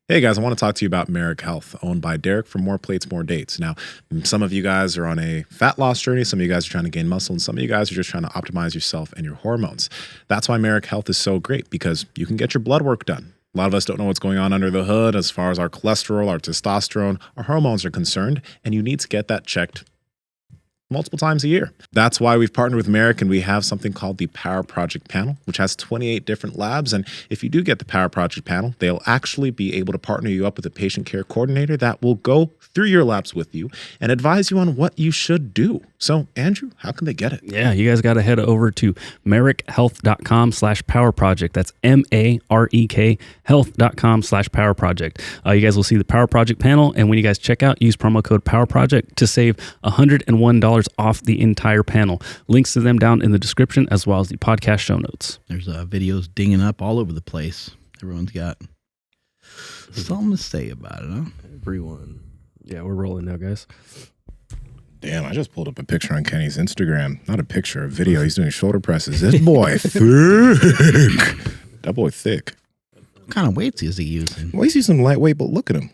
Hey guys, I want to talk to you about Marek Health, owned by Derek for More Plates, More Dates. Now, some of you guys are on a fat loss journey, some of you guys are trying to gain muscle, and some of you guys are just trying to optimize yourself and your hormones. That's why Marek Health is so great, because you can get your blood work done. A lot of us don't know what's going on under the hood as far as our cholesterol, our testosterone, our hormones are concerned, and you need to get that checked multiple times a year. That's why we've partnered with Marek, and we have something called the Power Project Panel, which has 28 different labs. And if you do get the Power Project Panel, they'll actually be able to partner you up with a patient care coordinator that will go through your labs with you and advise you on what you should do. So, Andrew, how can they get it? Yeah, you guys got to head over to marekhealth.com/powerproject. That's MAREK health.com/powerproject. You guys will see the Power Project panel. And when you guys check out, use promo code PowerProject to save $101 off the entire panel. Links to them down in the description, as well as the podcast show notes. There's videos dinging up all over the place. Everyone's got something to say about it, huh? Everyone. Yeah, we're rolling now, guys. Damn, I just pulled up a picture on Kenny's Instagram. Not a picture, a video. He's doing shoulder presses. This boy thick. That boy thick. What kind of weights is he using? Well, he's using lightweight, but look at him.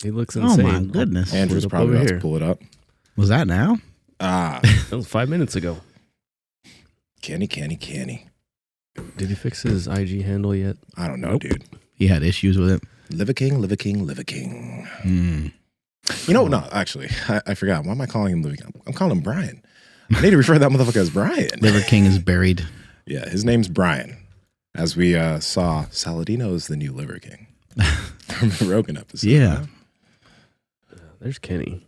He looks insane. Oh, my goodness. Andrew's probably about to pull it up. Was that now? That was 5 minutes ago. Kenny. Did he fix his IG handle yet? I don't know, dude. He had issues with it. Liver King. You know, no, actually, I forgot. Why am I calling him Liver King? I'm calling him Brian. I need to refer to that motherfucker as Brian. Liver King is buried. Yeah, his name's Brian. As we saw, Saladino is the new Liver King from the Rogan episode. Yeah. There's Kenny.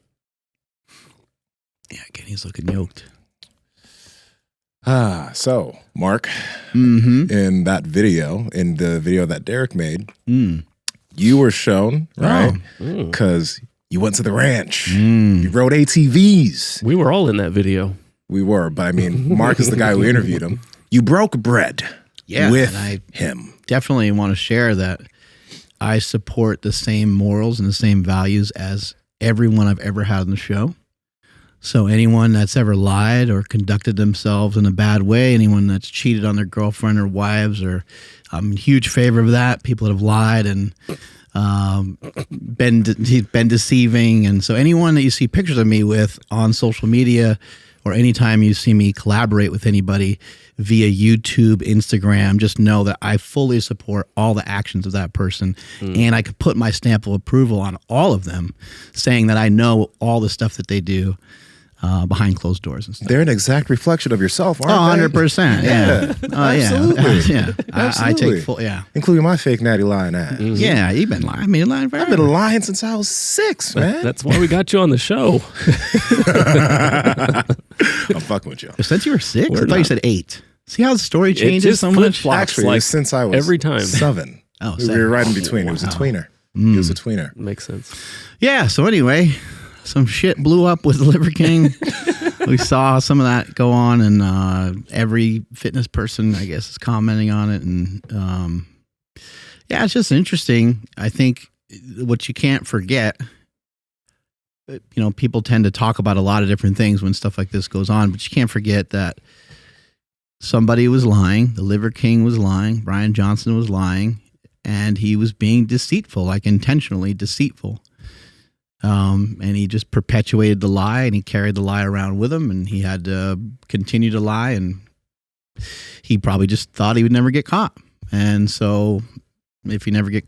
Yeah, Kenny's looking yoked. So, Mark, in that video, in the video that Derek made, you were shown, right? Because you went to the ranch. You rode ATVs. We were all in that video. We were, but I mean, Mark is the guy who interviewed him. You broke bread with him. Definitely want to share that I support the same morals and the same values as everyone I've ever had on the show. So anyone that's ever lied or conducted themselves in a bad way, anyone that's cheated on their girlfriend or wives, or I'm in huge favor of that. People that have lied and been deceiving. And so anyone that you see pictures of me with on social media, or anytime you see me collaborate with anybody via YouTube, Instagram, just know that I fully support all the actions of that person. And I could put my stamp of approval on all of them, saying that I know all the stuff that they do behind closed doors and stuff. They're an exact reflection of yourself, aren't they? 100%. Yeah. Absolutely. Yeah. I take full, including my fake natty lying ass. Yeah, you've been lying. I mean, lying forever. I've been lying since I was 6, man. That's why we got you on the show. I'm fucking with you. Since you were 6? I thought you said 8. See how the story changes so much? Actually, like since I was every time 7. Oh, we were right in between. It was a tweener. He was a tweener. Makes sense. Yeah, so anyway, some shit blew up with Liver King. We saw some of that go on, and every fitness person, I guess, is commenting on it. And yeah, it's just interesting. I think what you can't forget, you know, people tend to talk about a lot of different things when stuff like this goes on, but you can't forget that somebody was lying. The Liver King was lying. Brian Johnson was lying, and he was being deceitful, like intentionally deceitful. And he just perpetuated the lie, and he carried the lie around with him, and he had to continue to lie, and he probably just thought he would never get caught. And so if he never got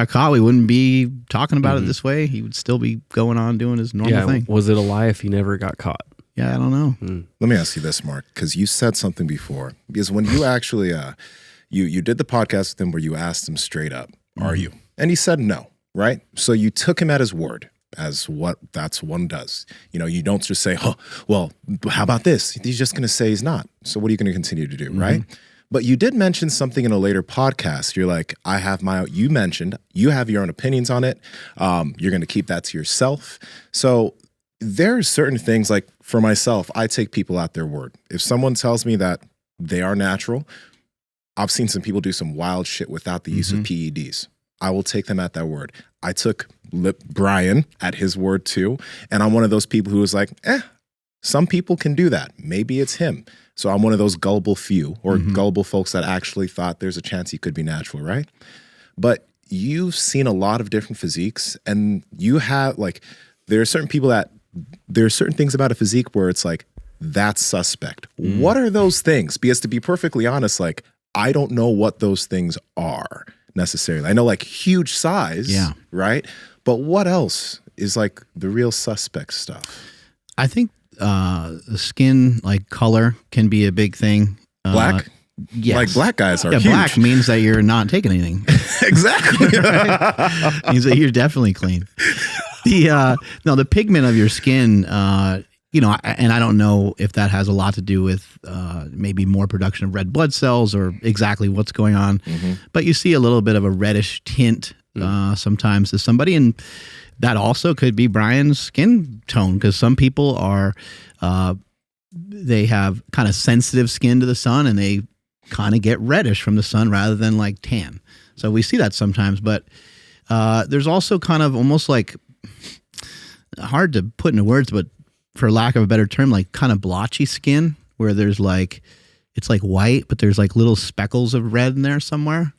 caught, we wouldn't be talking about it this way. He would still be going on doing his normal thing. Was it a lie if he never got caught? Yeah, I don't know. Let me ask you this, Mark, because you said something before. Because when you actually, you did the podcast with him where you asked him straight up, are you? And he said no, right? So you took him at his word, as what that's one does. You know, you don't just say, oh, well, how about this? He's just going to say he's not. So what are you going to continue to do, right? But you did mention something in a later podcast. You're like, you mentioned, you have your own opinions on it. You're going to keep that to yourself. So there are certain things, like for myself, I take people at their word. If someone tells me that they are natural, I've seen some people do some wild shit without the use of PEDs. I will take them at that word. I took Brian at his word too. And I'm one of those people who was like, some people can do that. Maybe it's him. So I'm one of those gullible few, or gullible folks that actually thought there's a chance he could be natural, right? but you've seen a lot of different physiques, and you have like, there are certain things about a physique where it's like, that's suspect. What are those things? Because to be perfectly honest, like, I don't know what those things are necessarily. I know like huge size, right? But what else is like the real suspect stuff? I think the skin, like color, can be a big thing. Black? Yes. Like black guys are huge. Black means that you're not taking anything. Exactly. Means that you're definitely clean. The pigment of your skin, and I don't know if that has a lot to do with maybe more production of red blood cells or exactly what's going on. But you see a little bit of a reddish tint sometimes to somebody, and that also could be Brian's skin tone, because some people are they have kind of sensitive skin to the sun, and they kind of get reddish from the sun rather than like tan. So we see that sometimes, but there's also kind of almost like, hard to put into words, but for lack of a better term, like kind of blotchy skin, where there's like, it's like white, but there's like little speckles of red in there somewhere.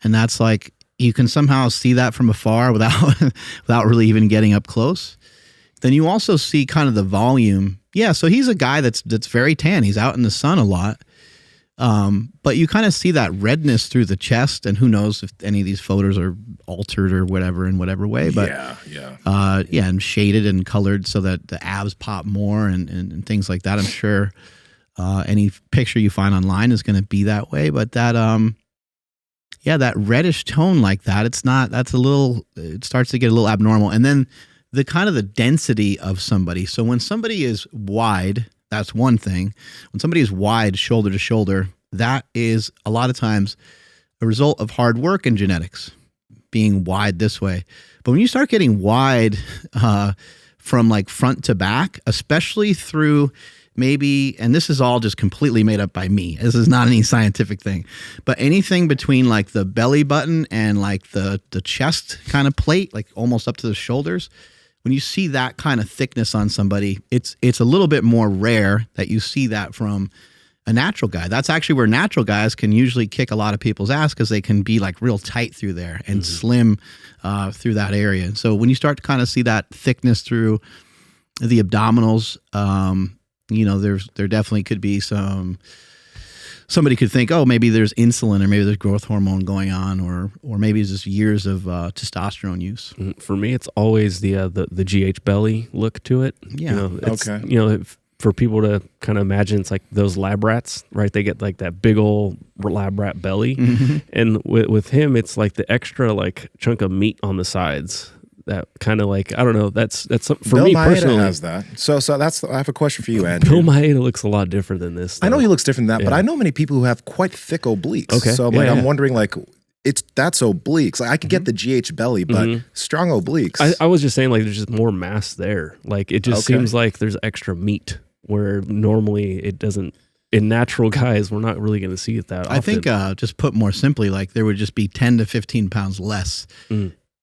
And that's like, you can somehow see that from afar without really even getting up close. Then you also see kind of the volume. Yeah, so he's a guy that's very tan. He's out in the sun a lot. But you kind of see that redness through the chest, and who knows if any of these photos are altered or whatever in whatever way. But and shaded and colored so that the abs pop more and things like that. I'm sure any picture you find online is going to be that way. But that that reddish tone like that, it starts to get a little abnormal. And then the kind of the density of somebody. So when somebody is wide, that's one thing. When somebody is wide shoulder to shoulder, that is a lot of times a result of hard work and genetics, being wide this way. But when you start getting wide from like front to back, especially through maybe, and this is all just completely made up by me, this is not any scientific thing, but anything between like the belly button and like the chest kind of plate, like almost up to the shoulders, when you see that kind of thickness on somebody, it's a little bit more rare that you see that from a natural guy. That's actually where natural guys can usually kick a lot of people's ass, because they can be like real tight through there and slim through that area. And so when you start to kind of see that thickness through the abdominals, there definitely could be somebody could think, oh, maybe there's insulin, or maybe there's growth hormone going on, or maybe it's just years of testosterone use. For me, it's always the GH belly look to it. Yeah. For people to kind of imagine, it's like those lab rats, right? They get like that big old lab rat belly. And with him, it's like the extra like chunk of meat on the sides. That kind of like, I don't know, that's for Bill me Maeda personally. has that. So that's, I have a question for you, Andrew. Bill Maeda looks a lot different than this, though. I know he looks different than that, but I know many people who have quite thick obliques. Okay. So I'm wondering, like, that's obliques. Like, I could get the GH belly, but strong obliques. I was just saying, like, there's just more mass there. Like, it just seems like there's extra meat where normally it doesn't. In natural guys, we're not really going to see it that often. I think, just put more simply, like, there would just be 10 to 15 pounds less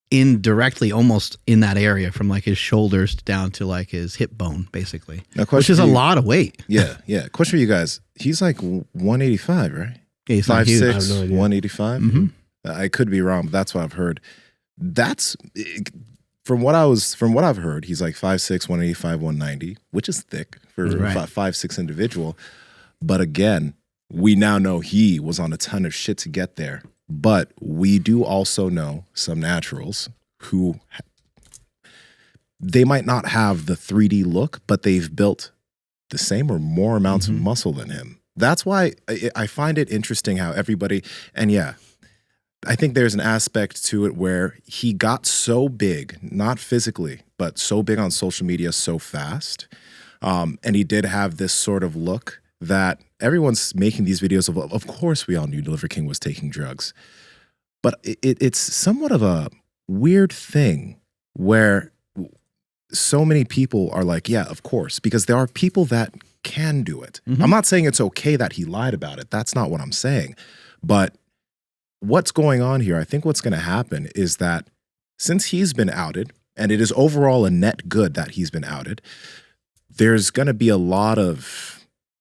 indirectly almost in that area, from like his shoulders down to like his hip bone, basically, which is a lot of weight. Yeah. Question for you guys. He's like 185, right? Yeah, he's 5'6", no 185. I could be wrong, but that's what I've heard. That's from what I've heard. He's like 5'6", 185, 190, which is thick for a 5'6" individual. But again, we now know he was on a ton of shit to get there. But we do also know some naturals who they might not have the 3D look, but they've built the same or more amounts of muscle than him. That's why I find it interesting how everybody, and I think there's an aspect to it where he got so big, not physically, but so big on social media so fast. And he did have this sort of look that everyone's making these videos of course we all knew Liver King was taking drugs. But it's somewhat of a weird thing where so many people are like, yeah, of course, because there are people that can do it. I'm not saying it's okay that he lied about it. That's not what I'm saying. But what's going on here, I think what's going to happen is that since he's been outed, and it is overall a net good that he's been outed, there's going to be a lot of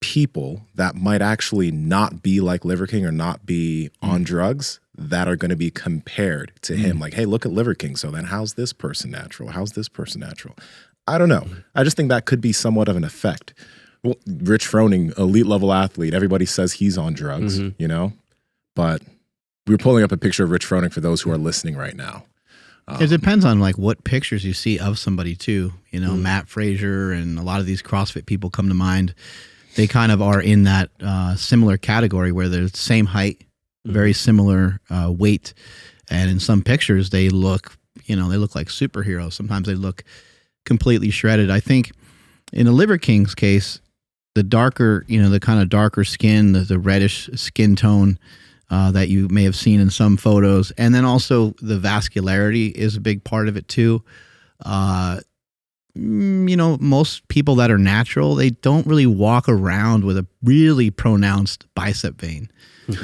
people that might actually not be like Liver King or not be on drugs that are going to be compared to him. Like, hey, look at Liver King. So then how's this person natural? How's this person natural? I don't know. I just think that could be somewhat of an effect. Well, Rich Froning, elite level athlete. Everybody says he's on drugs, you know, but we're pulling up a picture of Rich Froning for those who are listening right now. It depends on like what pictures you see of somebody too. You know, Matt Frazier and a lot of these CrossFit people come to mind. They kind of are in that similar category where they're the same height, very similar weight, and in some pictures they look, you know, they look like superheroes. Sometimes they look completely shredded. I think in the Liver King's case, the darker, you know, the kind of darker skin, the reddish skin tone that you may have seen in some photos. And then also the vascularity is a big part of it too. You know, most people that are natural, they don't really walk around with a really pronounced bicep vein.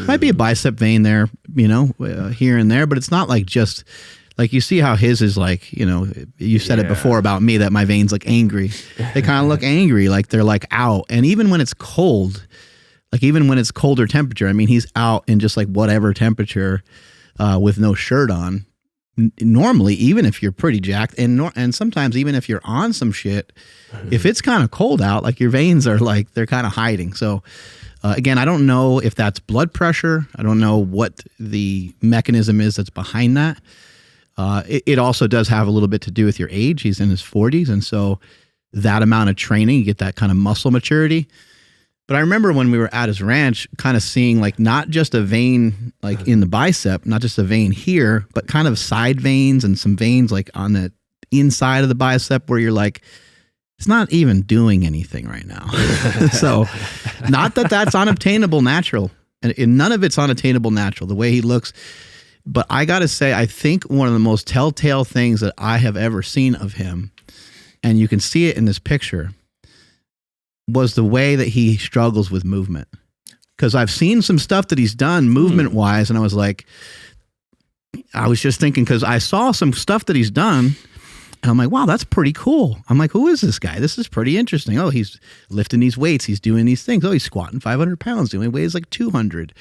Might be a bicep vein there, you know, here and there, but it's not like just like you see how his is like, you know, you said it before about me that my veins look angry. They kind of look angry, like they're like out. And even when it's cold, like even when it's colder temperature, I mean, he's out in just like whatever temperature with no shirt on. Normally, even if you're pretty jacked, and sometimes even if you're on some shit, if it's kind of cold out, like your veins are like, they're kind of hiding. So again, I don't know if that's blood pressure. I don't know what the mechanism is that's behind that. It also does have a little bit to do with your age. He's in his 40s. And so that amount of training, you get that kind of muscle maturity. But I remember when we were at his ranch kind of seeing like not just a vein like in the bicep, not just a vein here, but kind of side veins and some veins like on the inside of the bicep where you're like, it's not even doing anything right now. So not that that's unobtainable natural. And none of it's unattainable natural, the way he looks. But I got to say, I think one of the most telltale things that I have ever seen of him, and you can see it in this picture, was the way that he struggles with movement. Because I've seen some stuff that he's done movement-wise, and I was just thinking, because I saw some stuff that he's done, and I'm like, wow, that's pretty cool. I'm like, who is this guy? This is pretty interesting. Oh, he's lifting these weights. He's doing these things. Oh, he's squatting 500 pounds, doing weights like 200.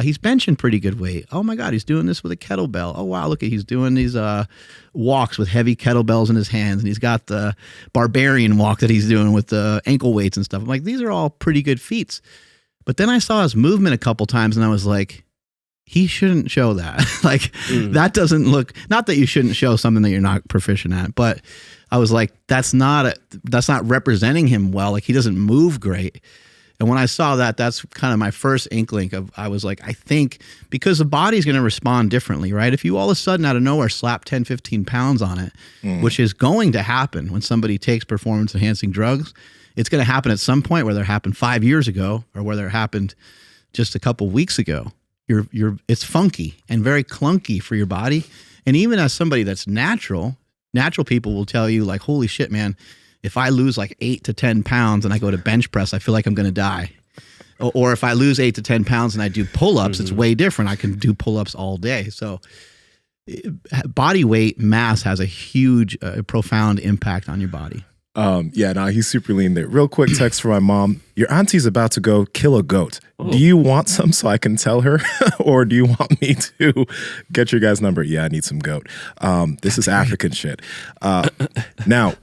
He's benching pretty good weight. Oh my God, he's doing this with a kettlebell. Oh wow, look at, he's doing these walks with heavy kettlebells in his hands, and he's got the barbarian walk that he's doing with the ankle weights and stuff. I'm like, these are all pretty good feats. But then I saw his movement a couple times, and I was like, he shouldn't show that. Like that doesn't look, not that you shouldn't show something that you're not proficient at, but I was like, that's not representing him well. Like he doesn't move great. And when I saw that, that's kind of my first inkling of, I was like, I think because the body's going to respond differently, right? If you all of a sudden out of nowhere slap 10, 15 pounds on it, which is going to happen when somebody takes performance enhancing drugs, it's going to happen at some point, whether it happened 5 years ago or whether it happened just a couple weeks ago. It's funky and very clunky for your body. And even as somebody that's natural people will tell you like, holy shit, man, if I lose like 8 to 10 pounds and I go to bench press, I feel like I'm going to die. Or if I lose 8 to 10 pounds and I do pull-ups, it's way different. I can do pull-ups all day. So body weight mass has a huge, profound impact on your body. He's super lean there. Real quick text for my mom. Your auntie's about to go kill a goat. Oh. Do you want some so I can tell her? Or do you want me to get your guys' number? Yeah, I need some goat. This is African shit. Now,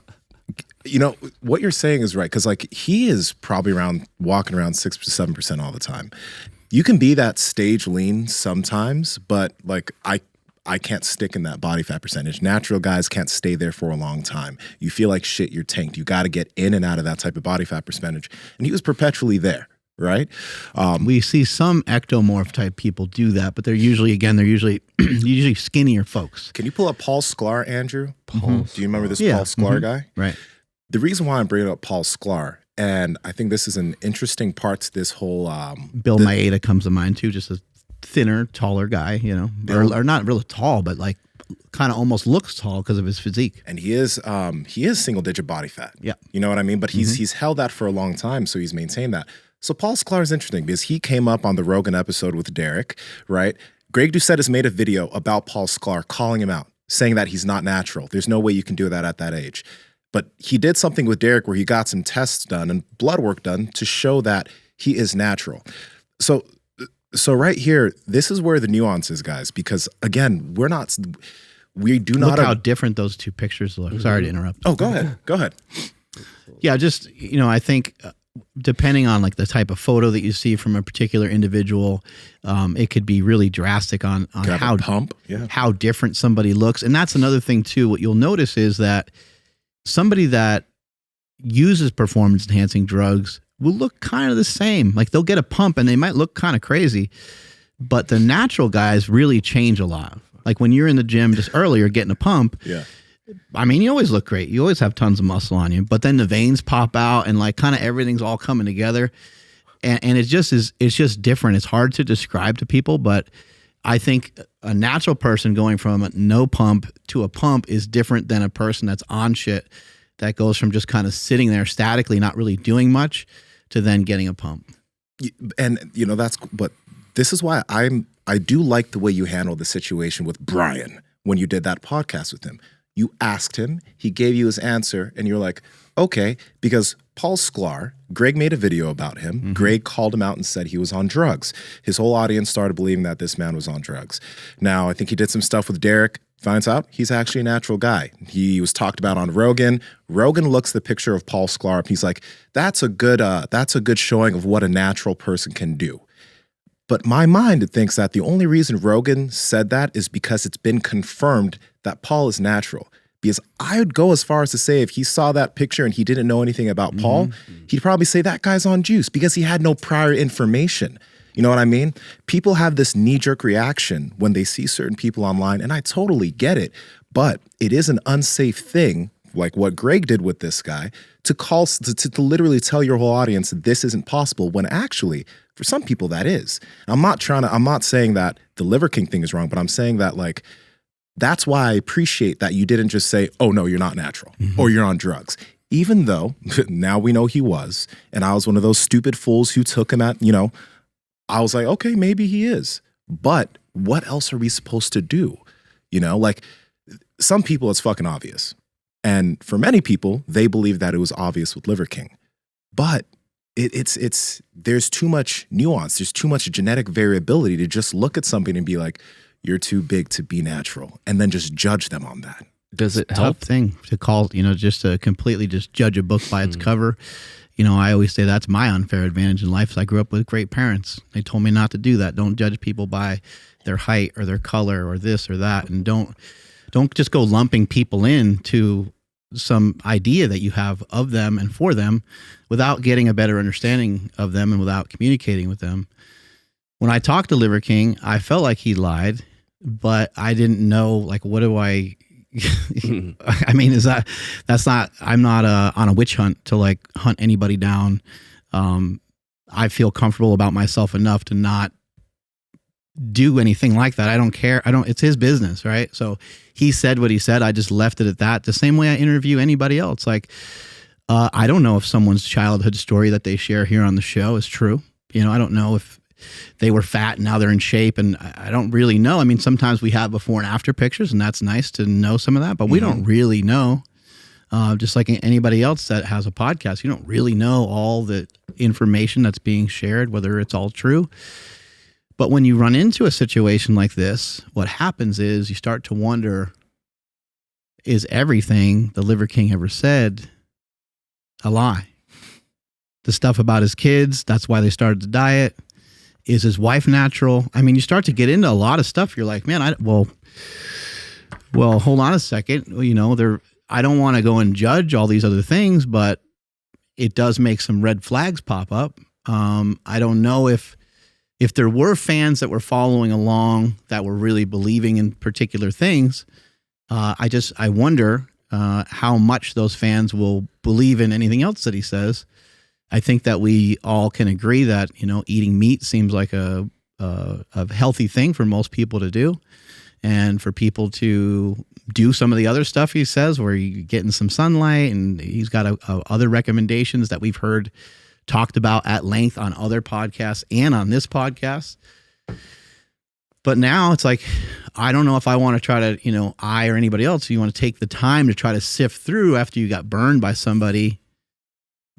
you know, what you're saying is right. Because like he is probably walking around 6 to 7% all the time. You can be that stage lean sometimes, but like I can't stick in that body fat percentage. Natural guys can't stay there for a long time. You feel like shit, you're tanked. You got to get in and out of that type of body fat percentage. And he was perpetually there, right? We see some ectomorph type people do that, but they're usually skinnier folks. Can you pull up Paul Sklar, Andrew? Do you remember this Paul Sklar guy? Right. The reason why I'm bringing up Paul Sklar, and I think this is an interesting part to this whole... Bill Maeda comes to mind too, just a thinner, taller guy, you know, or not really tall, but like kind of almost looks tall because of his physique. And he is single digit body fat. Yeah. You know what I mean? But he's held that for a long time. So he's maintained that. So Paul Sklar is interesting because he came up on the Rogan episode with Derek, right? Greg Doucette has made a video about Paul Sklar, calling him out, saying that he's not natural. There's no way you can do that at that age. But he did something with Derek where he got some tests done and blood work done to show that he is natural. So So right here, this is where the nuance is, guys, because again, we do not look how different those two pictures look. Sorry to interrupt. Oh, go ahead. Yeah, just, I think depending on like the type of photo that you see from a particular individual, it could be really drastic on how different somebody looks. And that's another thing too. What you'll notice is that somebody that uses performance enhancing drugs will look kind of the same. Like they'll get a pump and they might look kind of crazy, but the natural guys really change a lot. Like when you're in the gym just earlier getting a pump, I mean, you always look great. You always have tons of muscle on you, but then the veins pop out and like kind of everything's all coming together. And it's just different. It's hard to describe to people, but I think a natural person going from a no pump to a pump is different than a person that's on shit that goes from just kind of sitting there statically, not really doing much, to then getting a pump. And but this is why I do like the way you handled the situation with Brian when you did that podcast with him. You asked him, he gave you his answer, and you're like, okay, because Paul Sklar, Greg made a video about him. Mm-hmm. Greg called him out and said he was on drugs. His whole audience started believing that this man was on drugs. Now, I think he did some stuff with Derek. Finds out he's actually a natural guy. He was talked about on Rogan. Rogan looks the picture of Paul Sklar up. He's like, that's a good showing of what a natural person can do. But my mind thinks that the only reason Rogan said that is because it's been confirmed that Paul is natural. Because I would go as far as to say if he saw that picture and he didn't know anything about Paul, he'd probably say that guy's on juice because he had no prior information. You know what I mean? People have this knee-jerk reaction when they see certain people online, and I totally get it. But it is an unsafe thing, like what Greg did with this guy, to literally tell your whole audience that this isn't possible when actually, for some people, that is. I'm not saying that the Liver King thing is wrong, but I'm saying that like, that's why I appreciate that you didn't just say, oh no, you're not natural or you're on drugs. Even though now we know he was, and I was one of those stupid fools who took him at, I was like, okay, maybe he is. But what else are we supposed to do? Like some people it's fucking obvious. And for many people, they believe that it was obvious with Liver King. But there's too much nuance. There's too much genetic variability to just look at something and be like, you're too big to be natural, and then just judge them on that. Does it help? help? Tough thing to call, just to completely just judge a book by its cover. I always say that's my unfair advantage in life. I grew up with great parents. They told me not to do that. Don't judge people by their height or their color or this or that, and don't just go lumping people into some idea that you have of them and for them without getting a better understanding of them and without communicating with them. When I talked to Liver King, I felt like he lied, but I didn't know, like, what do I, I mean, I'm not on a witch hunt to like hunt anybody down. I feel comfortable about myself enough to not do anything like that. I don't care. It's his business, right? So he said what he said. I just left it at that. The same way I interview anybody else. Like, I don't know if someone's childhood story that they share here on the show is true. I don't know if they were fat and now they're in shape, and I don't really know. I mean, sometimes we have before and after pictures, and that's nice to know some of that, but we don't really know. Just like anybody else that has a podcast, you don't really know all the information that's being shared, whether it's all true. But when you run into a situation like this, what happens is you start to wonder, is everything the Liver King ever said a lie? The stuff about his kids, that's why they started the diet. Is his wife natural? I mean, you start to get into a lot of stuff. You're like, man, well, hold on a second. I don't want to go and judge all these other things, but it does make some red flags pop up. I don't know if there were fans that were following along that were really believing in particular things. I wonder how much those fans will believe in anything else that he says. I think that we all can agree that, eating meat seems like a healthy thing for most people to do. And for people to do some of the other stuff he says, where you're getting some sunlight, and he's got other recommendations that we've heard talked about at length on other podcasts and on this podcast. But now it's like, I don't know if I want to try to, I or anybody else, you want to take the time to try to sift through after you got burned by somebody,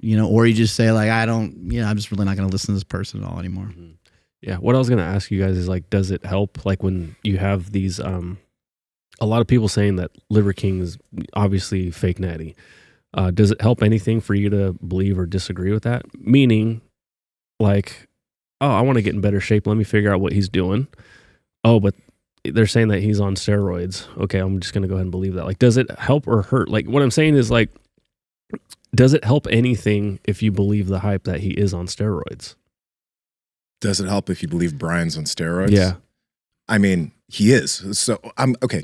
or you just say like, I'm just really not going to listen to this person at all anymore. Yeah. What I was going to ask you guys is like, does it help? Like when you have these, a lot of people saying that Liver King is obviously fake Natty. Does it help anything for you to believe or disagree with that? Meaning like, oh, I want to get in better shape. Let me figure out what he's doing. Oh, but they're saying that he's on steroids. Okay, I'm just going to go ahead and believe that. Like, does it help or hurt? Like, what I'm saying is, like, does it help anything if you believe the hype that he is on steroids? Does it help if you believe Brian's on steroids? Yeah. I mean, he is. So, okay,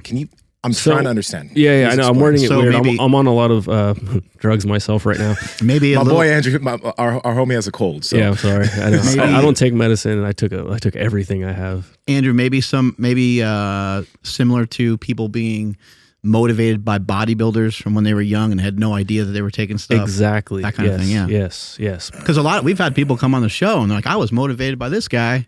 I'm trying to understand. Yeah, I know. I'm wording it So weird. maybe- I'm on a lot of drugs myself right now. Maybe My boy Andrew, our homie has a cold. So. Yeah, I'm sorry. I know. Maybe- I don't take medicine, and I took everything I have. Andrew, maybe similar to people being motivated by bodybuilders from when they were young and had no idea that they were taking stuff. Exactly. That kind of thing, yeah. Yes. Because we've had people come on the show and they're like, I was motivated by this guy.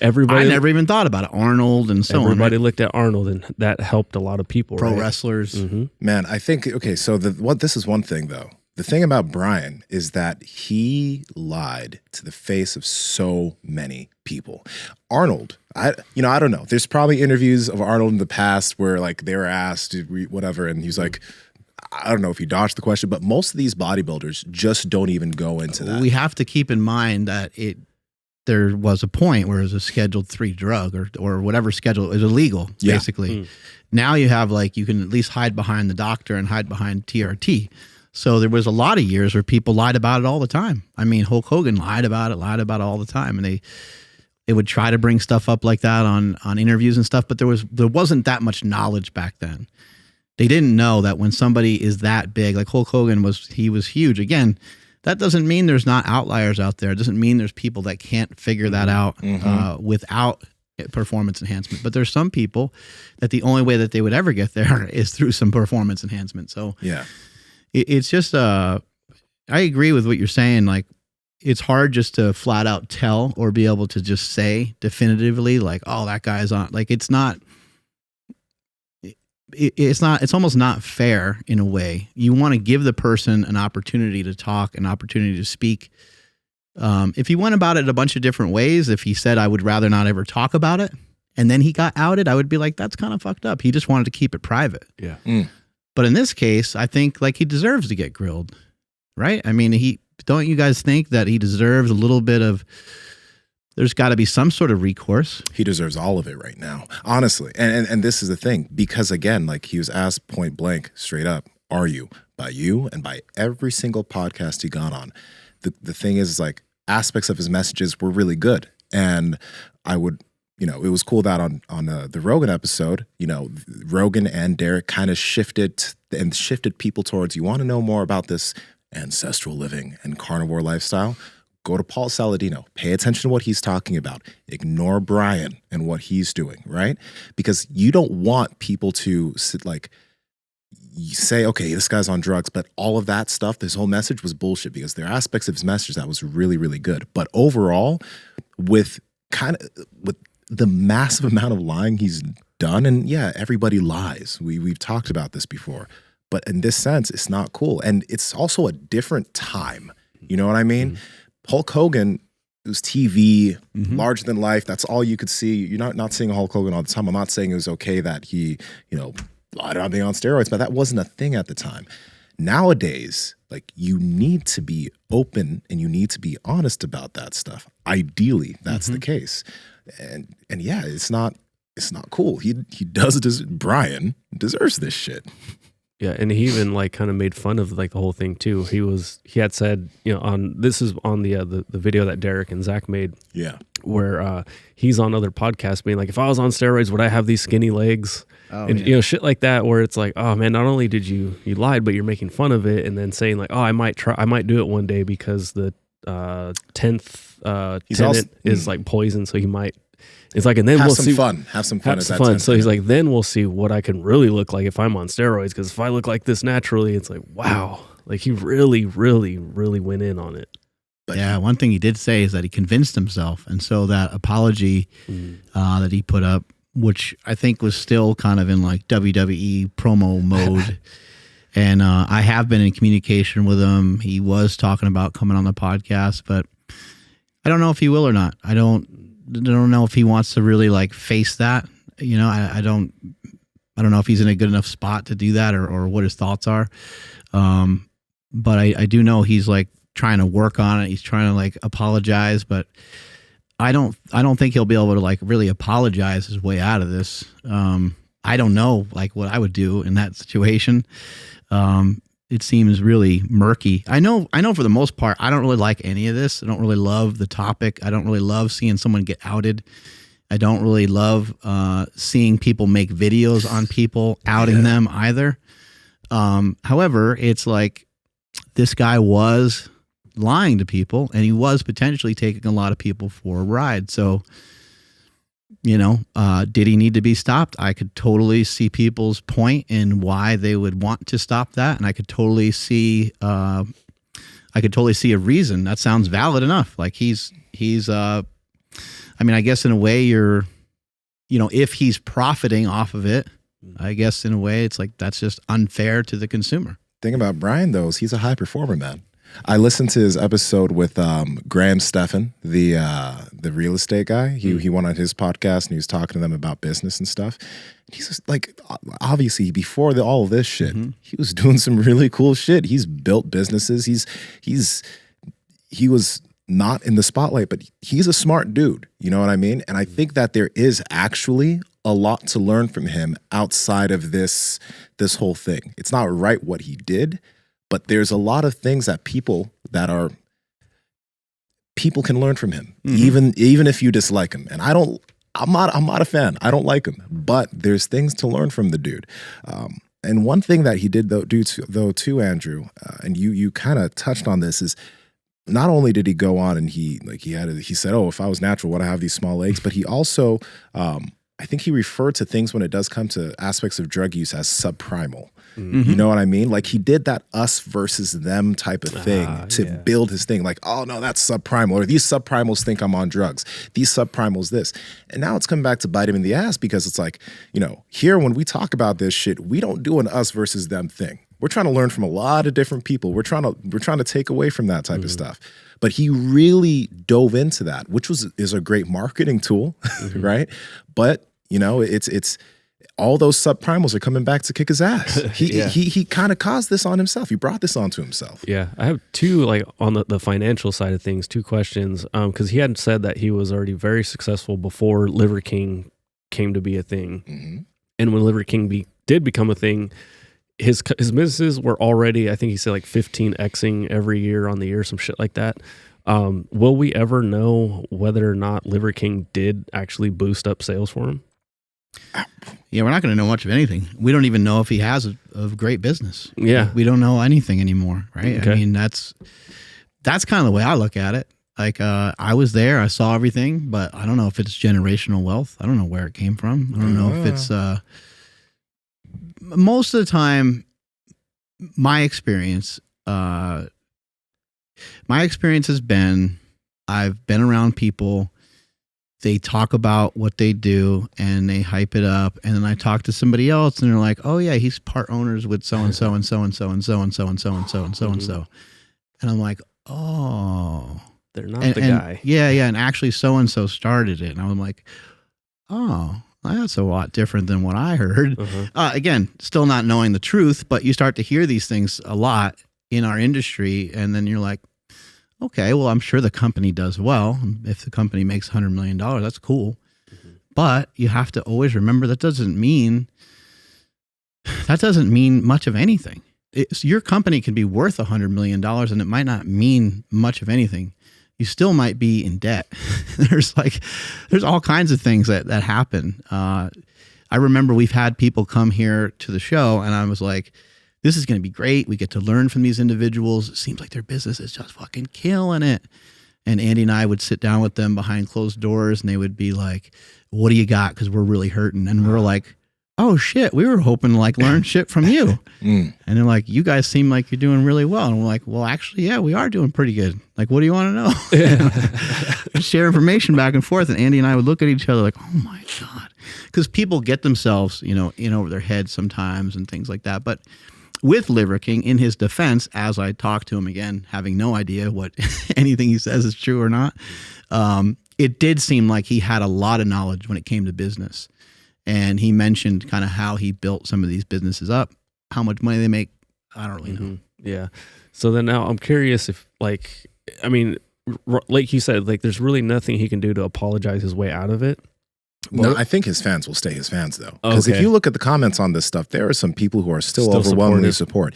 Everybody, I never even thought about it. Arnold and so everybody on. Right? looked at Arnold, and that helped a lot of people. Pro right? wrestlers. Mm-hmm. Man, I think, okay, so this is one thing though. The thing about Brian is that he lied to the face of so many people. Arnold, I don't know. There's probably interviews of Arnold in the past where like they were asked whatever, and he's like, I don't know if he dodged the question, but most of these bodybuilders just don't even go into that. We have to keep in mind that there was a point where it was a Schedule 3 drug or whatever schedule is illegal, basically. Now you have you can at least hide behind the doctor and hide behind TRT. So there was a lot of years where people lied about it all the time. I mean, Hulk Hogan lied about it all the time. And they would try to bring stuff up like that on interviews and stuff, but there wasn't that much knowledge back then. They didn't know that when somebody is that big, like Hulk Hogan was huge. Again, that doesn't mean there's not outliers out there. It doesn't mean there's people that can't figure that out without performance enhancement. But there's some people that the only way that they would ever get there is through some performance enhancement. So yeah, it's just I agree with what you're saying. Like, it's hard just to flat out tell or be able to just say definitively, like, oh, that guy's on. Like, it's almost not fair in a way. You want to give the person an opportunity to talk, an opportunity to speak. If he went about it a bunch of different ways, if he said, I would rather not ever talk about it, and then he got outed, I would be like, that's kind of fucked up. He just wanted to keep it private. Yeah. But in this case, I think he deserves to get grilled, right? I mean, don't you guys think that he deserves a little bit of, there's got to be some sort of recourse. He deserves all of it right now, honestly. And this is the thing, because again, he was asked point blank, straight up, are you? By you and by every single podcast he got on. The thing is aspects of his messages were really good. And I would, it was cool that on the Rogan episode, Rogan and Derek kind of shifted people towards, you want to know more about this ancestral living and carnivore lifestyle? Go to Paul Saladino. Pay attention to what he's talking about. Ignore Brian and what he's doing, right? Because you don't want people to you say, okay, this guy's on drugs, but all of that stuff, this whole message was bullshit, because there are aspects of his message that was really, really good. But overall, with the massive amount of lying he's done, and yeah, everybody lies. We've talked about this before. But in this sense, it's not cool. And it's also a different time. You know what I mean? Hulk Hogan, it was TV, larger than life. That's all you could see. You're not seeing Hulk Hogan all the time. I'm not saying it was okay that he, lied about being on steroids, but that wasn't a thing at the time. Nowadays, you need to be open and you need to be honest about that stuff. Ideally, that's the case. And yeah, it's not cool. Brian deserves this shit. Yeah, and he even kind of made fun of the whole thing too. He had said, this is on the video that Derek and Zach made. Yeah, where he's on other podcasts being like, if I was on steroids, would I have these skinny legs? Oh, and shit like that, where it's like, oh man, not only did you lied, but you're making fun of it, and then saying like, oh, I might do it one day because the 10th tenet is poison, so he might. It's and then we'll see. Have some fun. So he's like, then we'll see what I can really look like if I'm on steroids. Because if I look like this naturally, it's like, wow, he really, really, really went in on it. But yeah, one thing he did say is that he convinced himself, and so that apology that he put up, which I think was still kind of in WWE promo mode. And I have been in communication with him. He was talking about coming on the podcast, but I don't know if he will or not. don't know if he wants to really like face that. You know, I don't know if he's in a good enough spot to do that or what his thoughts are. But I do know he's like trying to work on it. He's trying to like apologize, but I don't think he'll be able to like really apologize his way out of this. I don't know like what I would do in that situation. It seems really murky. I know for the most part, I don't really like any of this. I don't really love the topic. I don't really love seeing someone get outed. I don't really love seeing people make videos on people outing them either. However, it's like this guy was lying to people and he was potentially taking a lot of people for a ride. So, you know, did he need to be stopped? I could totally see people's point in why they would want to stop that. And I could totally see a reason. That sounds valid enough. Like he's I mean, I guess in a way if he's profiting off of it, I guess in a way it's like, that's just unfair to the consumer. Thing about Brian though, is he's a high performer, man. I listened to his episode with Graham Stephan, the real estate guy. He went on his podcast and he was talking to them about business and stuff. He's just like, obviously before all of this shit, he was doing some really cool shit. He's built businesses. He was not in the spotlight, but he's a smart dude. You know what I mean? And I think that there is actually a lot to learn from him outside of this whole thing. It's not right what he did, but there's a lot of things that people can learn from him, even if you dislike him. And I'm not a fan. I don't like him, but there's things to learn from the dude. And one thing that he did too, Andrew, and you kind of touched on this, is not only did he go on and he said, oh, if I was natural, would I have these small legs? But he also, I think he referred to things when it does come to aspects of drug use as subprimal. You know what I mean? Like he did that us versus them type of thing to build his thing. Like, oh no, that's subprimal. Or these subprimals think I'm on drugs. These subprimals this. And now it's coming back to bite him in the ass, because it's like, you know, here when we talk about this shit, we don't do an us versus them thing. We're trying to learn from a lot of different people. We're trying to take away from that type of stuff. But he really dove into that, which is a great marketing tool, right? But you know, it's all those subprimals are coming back to kick his ass. He kind of caused this on himself. He brought this onto himself. Yeah, I have two, like on the financial side of things, two questions. Because he had said that he was already very successful before Liver King came to be a thing, and when Liver King did become a thing, his businesses were already, I think he said like 15xing every year on the year, some shit like that. Will we ever know whether or not Liver King did actually boost up sales for him? Yeah, we're not going to know much of anything. We don't even know if he has a great business. Yeah. We don't know anything anymore, right? Okay. I mean, that's kind of the way I look at it. Like, I was there, I saw everything, but I don't know if it's generational wealth. I don't know where it came from. I don't know if it's, most of the time, my experience has been, I've been around people, they talk about what they do and they hype it up. And then I talk to somebody else and they're like, oh yeah, he's part owners with so-and-so and so-and-so and so-and-so and so-and-so and so-and-so. And I'm like, oh. They're not the guy. Yeah. And actually so-and-so started it. And I'm like, oh, that's a lot different than what I heard. Again, still not knowing the truth, but you start to hear these things a lot in our industry. And then you're like, okay, well, I'm sure the company does well. If the company makes $100 million, that's cool. But you have to always remember that doesn't mean much of anything. Your company can be worth $100 million and it might not mean much of anything. You still might be in debt. There's all kinds of things that happen. I remember we've had people come here to the show and I was like, this is going to be great. We get to learn from these individuals. It seems like their business is just fucking killing it. And Andy and I would sit down with them behind closed doors and they would be like, what do you got? Because we're really hurting. And we're like, oh shit, we were hoping to like learn shit from you. And they're like, you guys seem like you're doing really well. And we're like, well, actually, yeah, we are doing pretty good. Like, what do you want to know? Share information back and forth. And Andy and I would look at each other like, oh my God. Because people get themselves, you know, in over their heads sometimes and things like that. But with Liver King, in his defense, as I talk to him again, having no idea what anything he says is true or not, it did seem like he had a lot of knowledge when it came to business. And he mentioned kind of how he built some of these businesses up, how much money they make. I don't really know. Yeah. So then now I'm curious if, like, I mean, like you said, like there's really nothing he can do to apologize his way out of it. No, I think his fans will stay his fans, though. Because if you look at the comments on this stuff, there are some people who are still overwhelmingly support.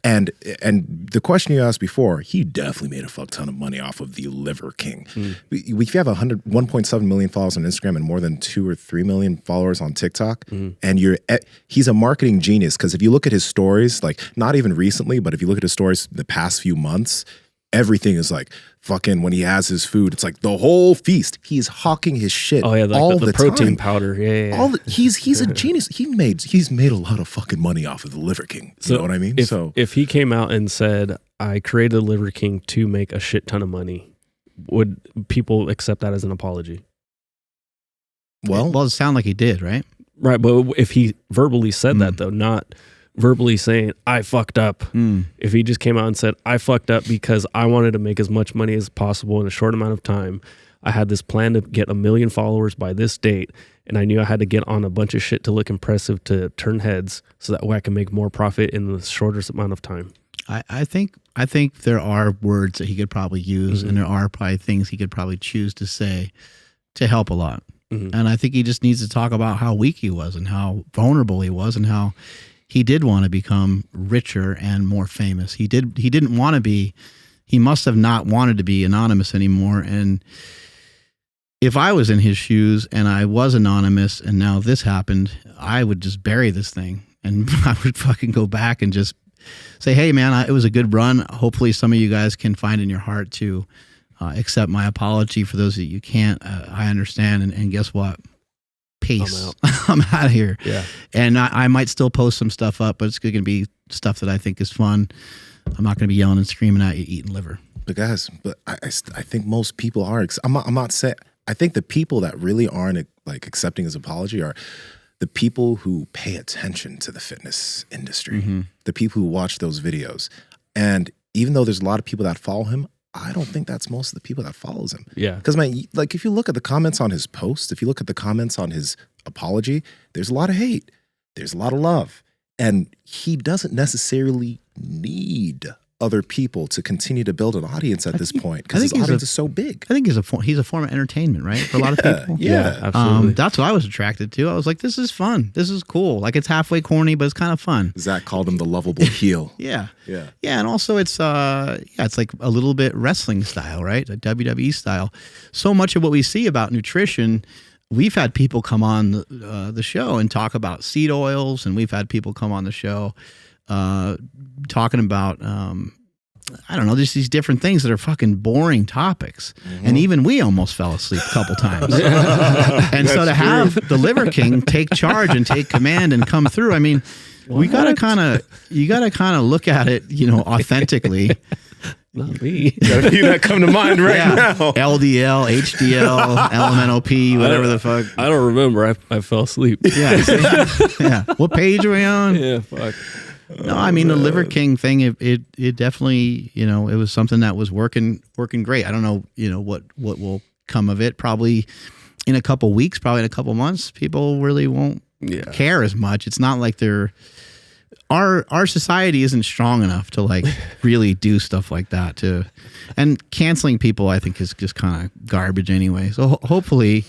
And the question you asked before, he definitely made a fuck ton of money off of the Liver King. If you have 1.7 million followers on Instagram and more than 2 or 3 million followers on TikTok, and he's a marketing genius. Because if you look at his stories, like not even recently, but if you look at his stories the past few months, everything is like fucking when he has his food, it's like the whole feast. He's hawking his shit. Oh yeah, like all the protein time. Powder. Yeah. He's a genius. He's made a lot of fucking money off of the Liver King. You know what I mean? If he came out and said, "I created the Liver King to make a shit ton of money," would people accept that as an apology? Well, it sounded like he did, right? Right, but if he verbally said that though, not verbally saying I fucked up. If he just came out and said I fucked up because I wanted to make as much money as possible in a short amount of time. I had this plan to get 1 million followers by this date, and I knew I had to get on a bunch of shit to look impressive to turn heads, so that way I can make more profit in the shortest amount of time. I think there are words that he could probably use, and there are probably things he could probably choose to say to help a lot. And I think he just needs to talk about how weak he was and how vulnerable he was and how he did want to become richer and more famous. He didn't want to be, he must have not wanted to be anonymous anymore. And if I was in his shoes and I was anonymous and now this happened, I would just bury this thing. And I would fucking go back and just say, hey man, it was a good run. Hopefully some of you guys can find in your heart to accept my apology. For those that you can't, I understand. And guess what? Peace. I'm out of here. Yeah. And I might still post some stuff up, but it's going to be stuff that I think is fun. I'm not going to be yelling and screaming at you eating liver. But guys, I think most people are. I'm not saying. I think the people that really aren't like accepting his apology are the people who pay attention to the fitness industry, the people who watch those videos. And even though there's a lot of people that follow him, I don't think that's most of the people that follows him. Yeah. Because like if you look at the comments on his post, if you look at the comments on his apology, there's a lot of hate. There's a lot of love. And he doesn't necessarily need other people to continue to build an audience at this point because his audience is so big. I think he's a form of entertainment, right? For a lot of people. Yeah, absolutely. That's what I was attracted to. I was like, this is fun. This is cool. Like it's halfway corny, but it's kind of fun. Zach called him the lovable heel. Yeah. And also it's it's like a little bit wrestling style, right? A WWE style. So much of what we see about nutrition, we've had people come on the show and talk about seed oils, and we've had people come on the show talking about I don't know, just these different things that are fucking boring topics. And even we almost fell asleep a couple times. And so to have the Liver King take charge and take command and come through, I mean, you gotta kind of look at it, authentically. Not me. Got a few that come to mind now. LDL, HDL, LMNOP, whatever the fuck. I don't remember. I fell asleep. Yeah. What page are we on? Yeah, fuck. No, I mean the Liver King thing. It definitely, it was something that was working great. I don't know, what will come of it. Probably in a couple weeks, probably in a couple months, people really won't care as much. It's not like our society isn't strong enough to like really do stuff like that. And canceling people, I think, is just kind of garbage anyway. So hopefully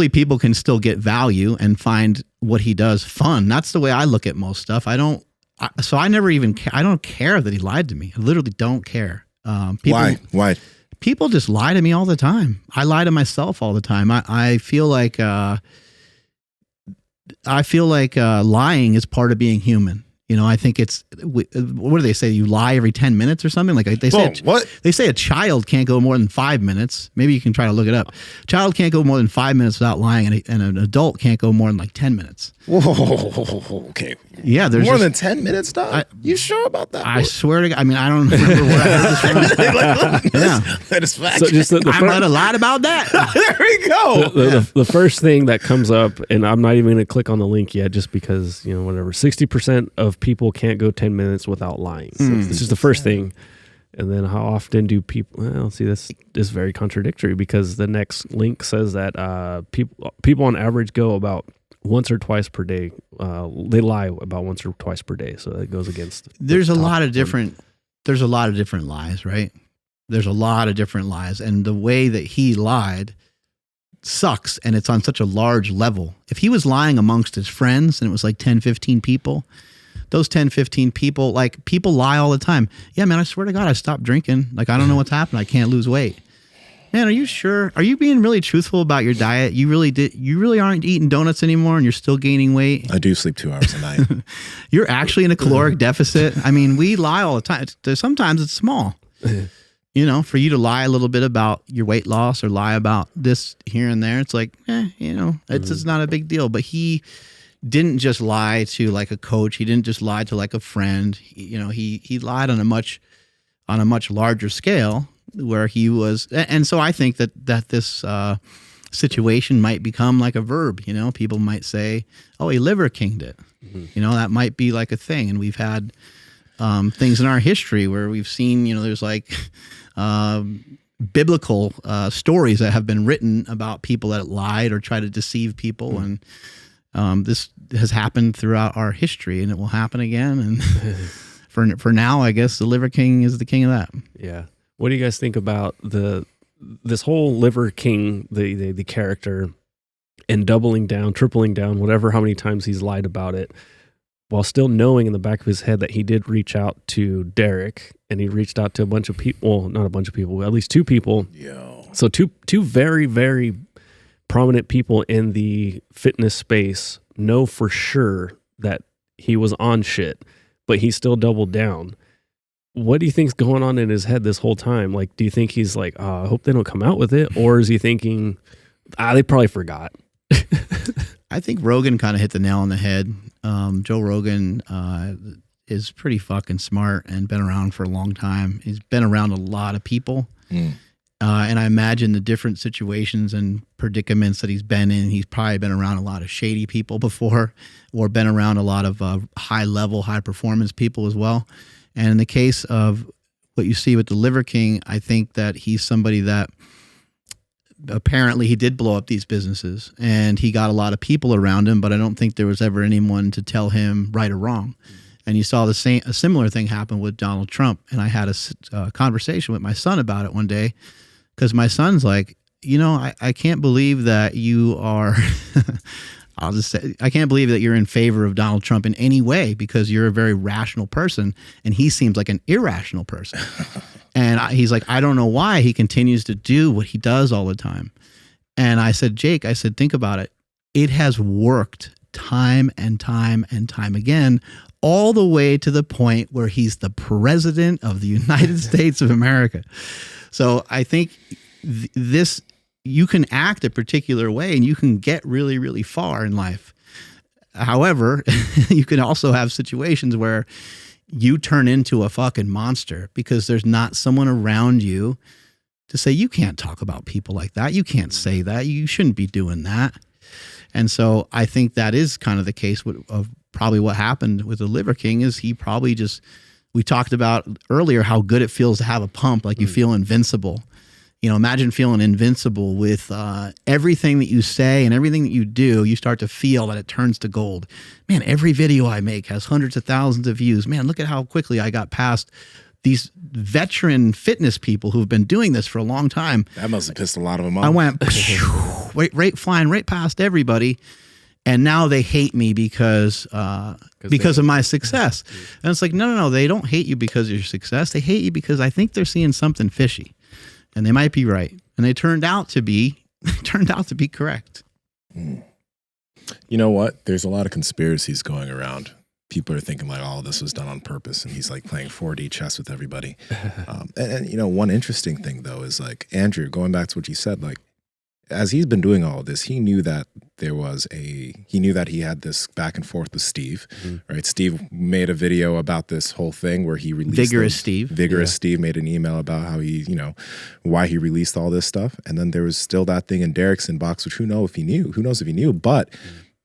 people can still get value and find what he does fun. That's the way I look at most stuff. I don't care that he lied to me. I literally don't care. Why? People just lie to me all the time. I lie to myself all the time. I feel like lying is part of being human. I think it's, what do they say? You lie every 10 minutes or something? Like they say, they say a child can't go more than 5 minutes. Maybe you can try to look it up. A child can't go more than 5 minutes without lying, and an adult can't go more than like 10 minutes. Whoa, okay. Yeah, there's more than 10 minutes, dog? You sure about that? I swear to God. I mean, I don't remember where I heard this from. That is fact. So just I might have lied about that. There we go. The first thing that comes up, and I'm not even going to click on the link yet just because, whatever, 60% of people can't go 10 minutes without lying. So this is the first thing. And then how often do people, well, see, this is very contradictory because the next link says that people on average go about once or twice per day. They lie about once or twice per day. So that goes against. There's a lot of different lies, right? There's a lot of different lies. And the way that he lied sucks. And it's on such a large level. If he was lying amongst his friends and it was like 10, 15 people, those 10, 15 people, like people lie all the time. Yeah, man, I swear to God, I stopped drinking. Like, I don't know what's happened. I can't lose weight. Man, are you sure? Are you being really truthful about your diet? You really aren't eating donuts anymore and you're still gaining weight? I do sleep 2 hours a night. You're actually in a caloric deficit. I mean, we lie all the time. Sometimes it's small. You know, for you to lie a little bit about your weight loss or lie about this here and there, it's like, it's not a big deal. But he didn't just lie to like a coach. He didn't just lie to like a friend. He lied on a much larger scale where he was. And so I think that this situation might become like a verb. You know, people might say, oh, he liver kinged it. Mm-hmm. You know, that might be like a thing. And we've had things in our history where we've seen, there's like biblical stories that have been written about people that lied or tried to deceive people. Mm-hmm. And this has happened throughout our history and it will happen again. And for now, I guess the liver king is the king of that. Yeah. What do you guys think about this whole liver king, the character, and doubling down, tripling down, whatever, how many times he's lied about it, while still knowing in the back of his head that he did reach out to Derek and he reached out to a bunch of people, well, not a bunch of people, at least 2 people. Yo. So two very, very prominent people in the fitness space know for sure that he was on shit, but he still doubled down. What do you think's going on in his head this whole time? Like, do you think he's like, I hope they don't come out with it? Or is he thinking, they probably forgot? I think Rogan kind of hit the nail on the head. Joe Rogan is pretty fucking smart and been around for a long time. He's been around a lot of people. Mm. And I imagine the different situations and predicaments that he's been in, he's probably been around a lot of shady people before or been around a lot of high-level, high-performance people as well. And in the case of what you see with the Liver King, I think that he's somebody that apparently he did blow up these businesses and he got a lot of people around him, but I don't think there was ever anyone to tell him right or wrong. And you saw a similar thing happen with Donald Trump. And I had a conversation with my son about it one day because my son's like, I can't believe that you are, I'll just say, I can't believe that you're in favor of Donald Trump in any way because you're a very rational person and he seems like an irrational person. And he's like, I don't know why he continues to do what he does all the time. And I said, Jake, think about it. It has worked time and time and time again, all the way to the point where he's the president of the United States of America. So I think you can act a particular way and you can get really, really far in life. However, you can also have situations where you turn into a fucking monster because there's not someone around you to say, you can't talk about people like that. You can't say that. You shouldn't be doing that. And so I think that is kind of the case of probably what happened with the Liver King is he probably just, we talked about earlier how good it feels to have a pump, like you feel invincible. Imagine feeling invincible with everything that you say and everything that you do, you start to feel that it turns to gold. Man, every video I make has hundreds of thousands of views. Man, look at how quickly I got past these veteran fitness people who've been doing this for a long time. That must have pissed a lot of them off. I went flying right past everybody. And now they hate me because of my success. And it's like, no, they don't hate you because of your success. They hate you because I think they're seeing something fishy. And they might be right. And they turned out to be correct. Mm. You know what? There's a lot of conspiracies going around. People are thinking like, oh, this was done on purpose. And he's like playing 4D chess with everybody. And one interesting thing though is like, Andrew, going back to what you said, like, as he's been doing all of this, he knew that he had this back and forth with Steve, right? Steve made a video about this whole thing where he released Steve made an email about how he, why he released all this stuff. And then there was still that thing in Derek's inbox, which who knows if he knew, but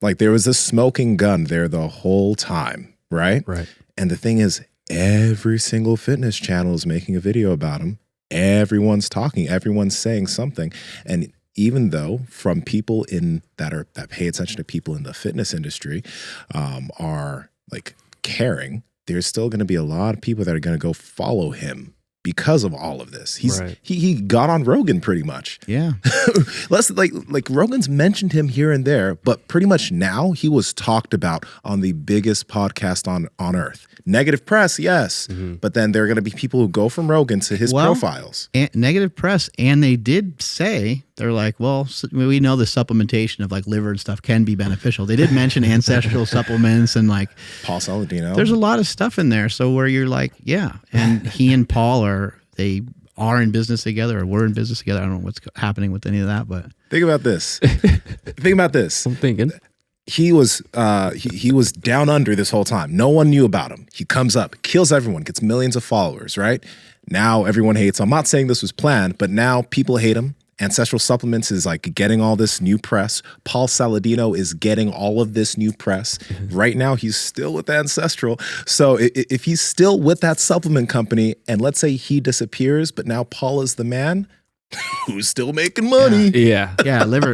like there was this smoking gun there the whole time, right? Right. And the thing is, every single fitness channel is making a video about him. Everyone's talking, everyone's saying something. And even though from people that pay attention to people in the fitness industry are like caring, there's still going to be a lot of people that are going to go follow him because of all of this. He got on Rogan pretty much. Yeah. Less like Rogan's mentioned him here and there, but pretty much now he was talked about on the biggest podcast on earth. Negative press, yes. But then there are going to be people who go from Rogan to his profiles. Negative press. And they did say, they're like, well, we know the supplementation of like liver and stuff can be beneficial. They did mention ancestral supplements and like Paul Saladino. There's a lot of stuff in there. So where you're like, yeah. And he and Paul are in business together, or were in business together. I don't know what's happening with any of that, but think about this. I'm thinking. He was down under this whole time. No one knew about him. He comes up, kills everyone, gets millions of followers, right? Now everyone hates him. I'm not saying this was planned, but now people hate him. Ancestral Supplements is like getting all this new press. Paul Saladino is getting all of this new press. Right now, he's still with Ancestral. So if he's still with that supplement company, and let's say he disappears, but now Paul is the man, who's still making money? Yeah. Yeah, liver.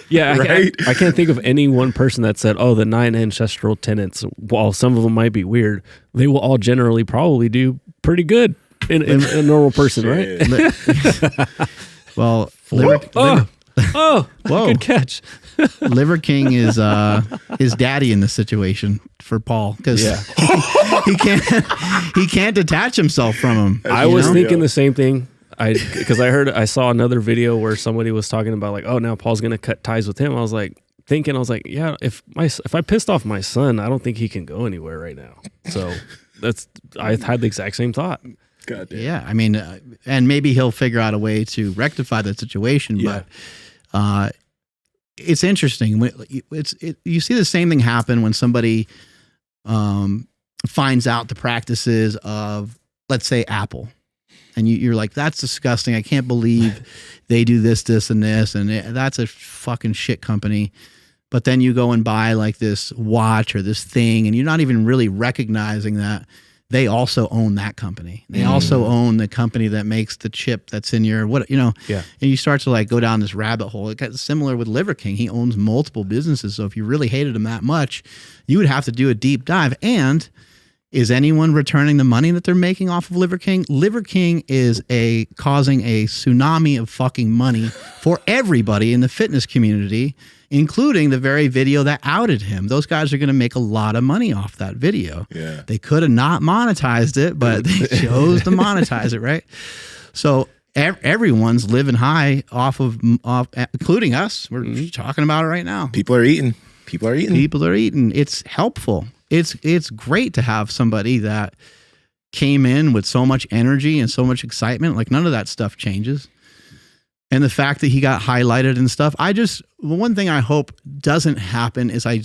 Yeah, right? I can't think of any one person that said, oh, the 9 ancestral tenets, while some of them might be weird, they will all generally probably do pretty good in a normal person, right? Well, whoa, good catch. Liver King is his daddy in this situation for Paul, because he can't detach himself from him. I was thinking the same thing. Because I saw another video where somebody was talking about like, oh, now Paul's gonna cut ties with him. I was like, yeah, if I pissed off my son, I don't think he can go anywhere right now. So I had the exact same thought. God damn. Yeah, I mean, and maybe he'll figure out a way to rectify the situation. Yeah. But it's interesting. You see the same thing happen when somebody finds out the practices of, let's say, Apple. And you're like, that's disgusting. I can't believe they do this, this, and this. And that's a fucking shit company. But then you go and buy like this watch or this thing, and you're not even really recognizing that they also own that company. They also own the company that makes the chip that's in your, Yeah. And you start to like go down this rabbit hole. It gets similar with Liver King. He owns multiple businesses. So if you really hated him that much, you would have to do a deep dive. And is anyone returning the money that they're making off of Liver King? Liver King is causing a tsunami of fucking money for everybody in the fitness community, including the very video that outed him. Those guys are going to make a lot of money off that video. Yeah. They could have not monetized it, but they chose to monetize it, right? So everyone's living high off, including us. We're talking about it right now. People are eating. It's helpful. It's great to have somebody that came in with so much energy and so much excitement. Like none of that stuff changes. And the fact that he got highlighted and stuff, one thing I hope doesn't happen is I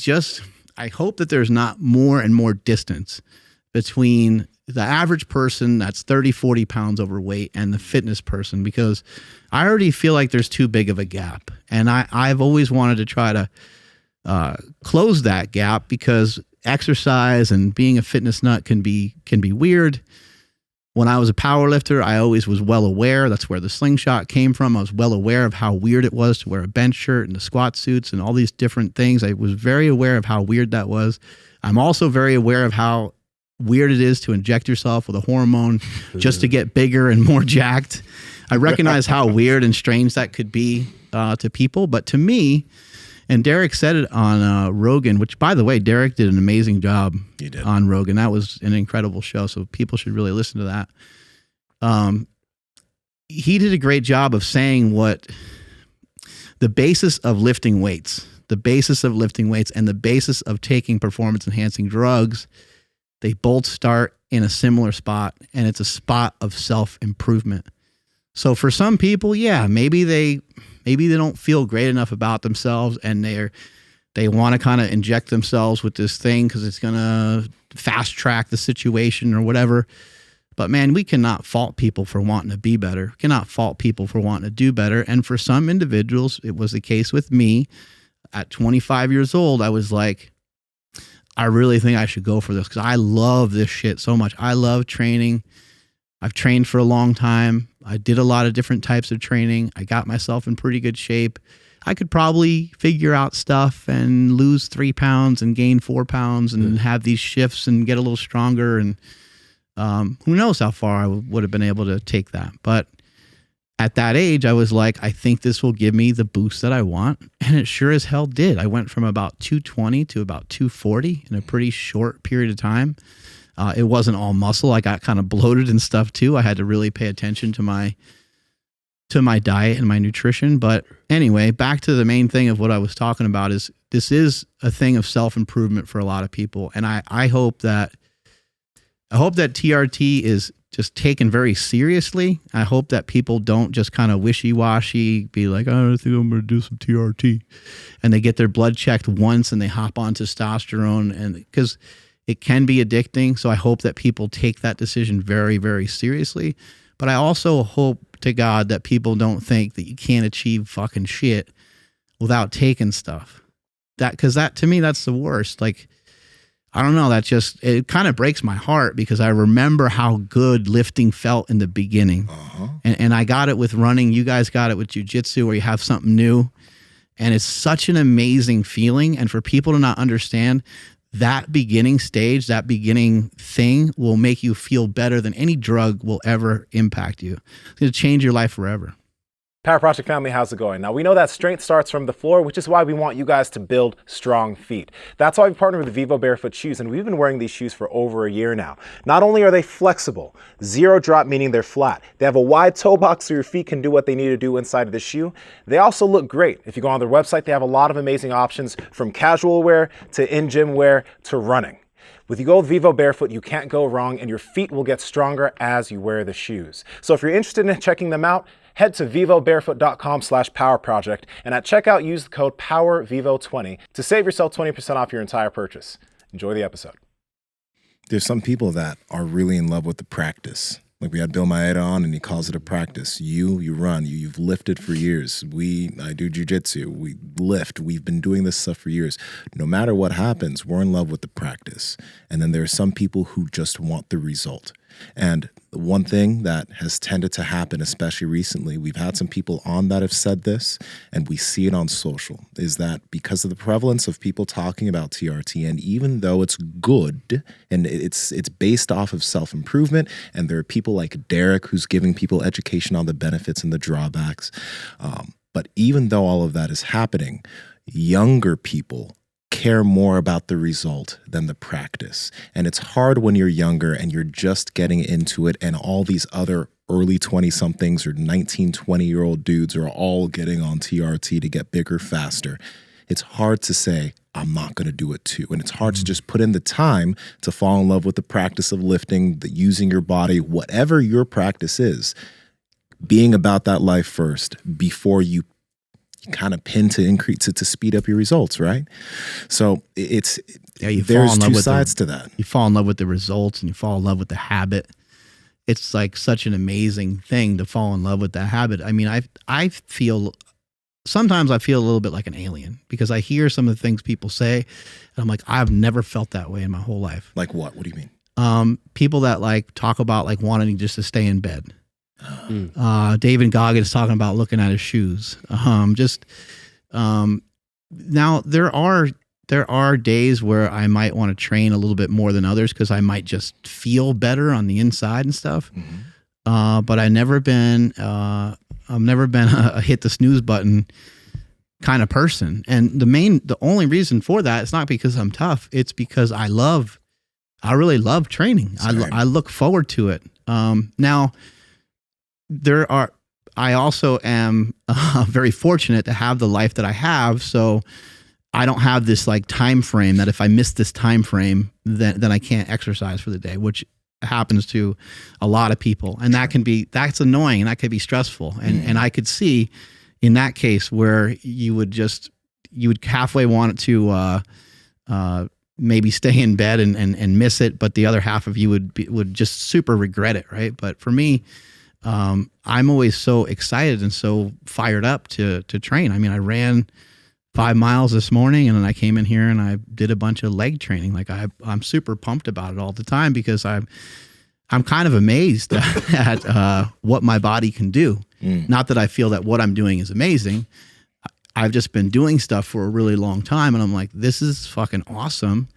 hope that there's not more and more distance between the average person that's 30, 40 pounds overweight and the fitness person, because I already feel like there's too big of a gap. And I've always wanted to try to close that gap, because exercise and being a fitness nut can be weird. When I was a power lifter, I always was well aware. That's where the slingshot came from. I was well aware of how weird it was to wear a bench shirt and the squat suits and all these different things. I was very aware of how weird that was. I'm also very aware of how weird it is to inject yourself with a hormone just to get bigger and more jacked. I recognize how weird and strange that could be to people, but to me, and Derek said it on Rogan, which, by the way, Derek did an amazing job on Rogan. That was an incredible show, so people should really listen to that. He did a great job of saying what the basis of lifting weights, and the basis of taking performance-enhancing drugs, they both start in a similar spot, and it's a spot of self-improvement. So for some people, yeah, maybe they don't feel great enough about themselves, and they want to kind of inject themselves with this thing because it's going to fast track the situation or whatever. But man, we cannot fault people for wanting to be better. We cannot fault people for wanting to do better. And for some individuals, it was the case with me. At 25 years old, I was like, I really think I should go for this because I love this shit so much. I love training. I've trained for a long time. I did a lot of different types of training. I got myself in pretty good shape. I could probably figure out stuff and lose 3 pounds and gain 4 pounds and have these shifts and get a little stronger. And who knows how far I would have been able to take that. But at that age, I was like, I think this will give me the boost that I want. And it sure as hell did. I went from about 220 to about 240 in a pretty short period of time. It wasn't all muscle. I got kind of bloated and stuff too. I had to really pay attention to my diet and my nutrition. But anyway, back to the main thing of what I was talking about is this is a thing of self-improvement for a lot of people. And I hope that TRT is just taken very seriously. I hope that people don't just kind of wishy-washy, be like, I think I'm going to do some TRT. And they get their blood checked once and they hop on testosterone, and because it can be addicting. So I hope that people take that decision very, very seriously. But I also hope to God that people don't think that you can't achieve fucking shit without taking stuff. Because that to me, that's the worst. Like, I don't know. It kind of breaks my heart because I remember how good lifting felt in the beginning. And I got it with running. You guys got it with jiu-jitsu where you have something new. And it's such an amazing feeling. And for people to not understand, that beginning stage, that beginning thing will make you feel better than any drug will ever impact you. It's going to change your life forever. Power Project family, how's it going? Now, we know that strength starts from the floor, which is why we want you guys to build strong feet. That's why we partnered with VIVO Barefoot shoes, and we've been wearing these shoes for over a year now. Not only are they flexible, zero drop, meaning they're flat. They have a wide toe box so your feet can do what they need to do inside of the shoe. They also look great. If you go on their website, they have a lot of amazing options from casual wear to in-gym wear to running. With you go with VIVO Barefoot, you can't go wrong, and your feet will get stronger as you wear the shoes. So if you're interested in checking them out, head to vivobarefoot.com/powerproject, and at checkout, use the code POWERVIVO20 to save yourself 20% off your entire purchase. Enjoy the episode. There's some people that are really in love with the practice. Like we had Bill Maeda on, and he calls it a practice. You run. You've lifted for years. I do jiu-jitsu. We lift. We've been doing this stuff for years. No matter what happens, we're in love with the practice. And then there are some people who just want the result. And the one thing that has tended to happen, especially recently, we've had some people on that have said this, and we see it on social, is that because of the prevalence of people talking about TRT, and even though it's good and it's based off of self-improvement, and there are people like Derek who's giving people education on the benefits and the drawbacks, but even though all of that is happening, younger people care more about the result than the practice. And it's hard when you're younger and you're just getting into it, and all these other early 20-somethings or 19, 20-year-old dudes are all getting on TRT to get bigger faster. It's hard to say, I'm not going to do it too. And it's hard to just put in the time to fall in love with the practice of lifting, using your body, whatever your practice is, being about that life first before you kind of pin to increase to speed up your results, right? So there's two sides to that. You fall in love with the results and you fall in love with the habit. It's like such an amazing thing to fall in love with that habit. I mean, sometimes I feel a little bit like an alien because I hear some of the things people say and I'm like, I've never felt that way in my whole life. Like what? What do you mean? People that like talk about like wanting just to stay in bed. David Goggins talking about looking at his shoes. Now there are days where I might want to train a little bit more than others because I might just feel better on the inside and stuff. But I've never been a hit the snooze button kind of person. And the only reason for that is not because I'm tough. It's because I really love training. I look forward to it. Now, I also am very fortunate to have the life that I have. So I don't have this like time frame that if I miss this time frame, then I can't exercise for the day, which happens to a lot of people. And that's annoying and that could be stressful. And I could see in that case where you would halfway want to maybe stay in bed and miss it, but the other half of you would just super regret it, right? But for me, I'm always so excited and so fired up to train. I mean, I ran 5 miles this morning, and then I came in here and I did a bunch of leg training. Like I'm super pumped about it all the time because I'm kind of amazed at what my body can do. Not that I feel that what I'm doing is amazing. I've just been doing stuff for a really long time, and I'm like, this is fucking awesome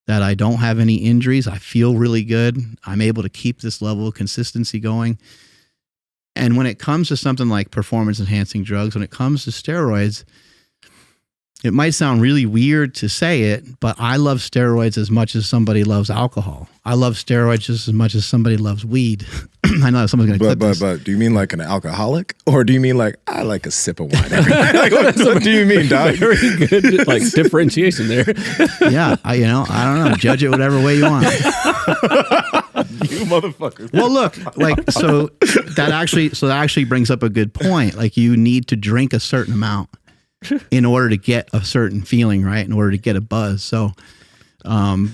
that I don't have any injuries. I feel really good. I'm able to keep this level of consistency going. And when it comes to something like performance enhancing drugs, when it comes to steroids, it might sound really weird to say it, but I love steroids as much as somebody loves alcohol. I love steroids just as much as somebody loves weed. I know someone's going to clip this. But do you mean like an alcoholic? Or do you mean like, I like a sip of wine every night? Like, what do you mean, dog? Very good, like differentiation there. Yeah, I don't know. Judge it whatever way you want. You motherfucker. Well, look, so that actually brings up a good point. Like, you need to drink a certain amount in order to get a certain feeling, right? In order to get a buzz. So, I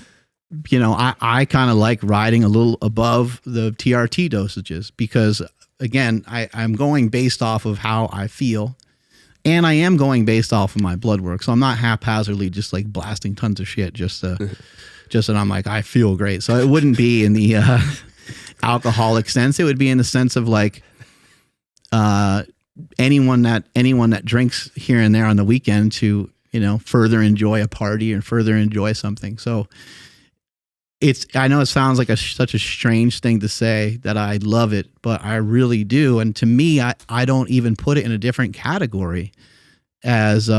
kind of like riding a little above the TRT dosages because, again, I'm going based off of how I feel, and I am going based off of my blood work. So I'm not haphazardly just like blasting tons of shit just that I'm like, I feel great. So it wouldn't be in the alcoholic sense. It would be in the sense of like, anyone that drinks here and there on the weekend to, further enjoy a party or further enjoy something. So I know it sounds like such a strange thing to say that I love it, but I really do. And to me, I don't even put it in a different category as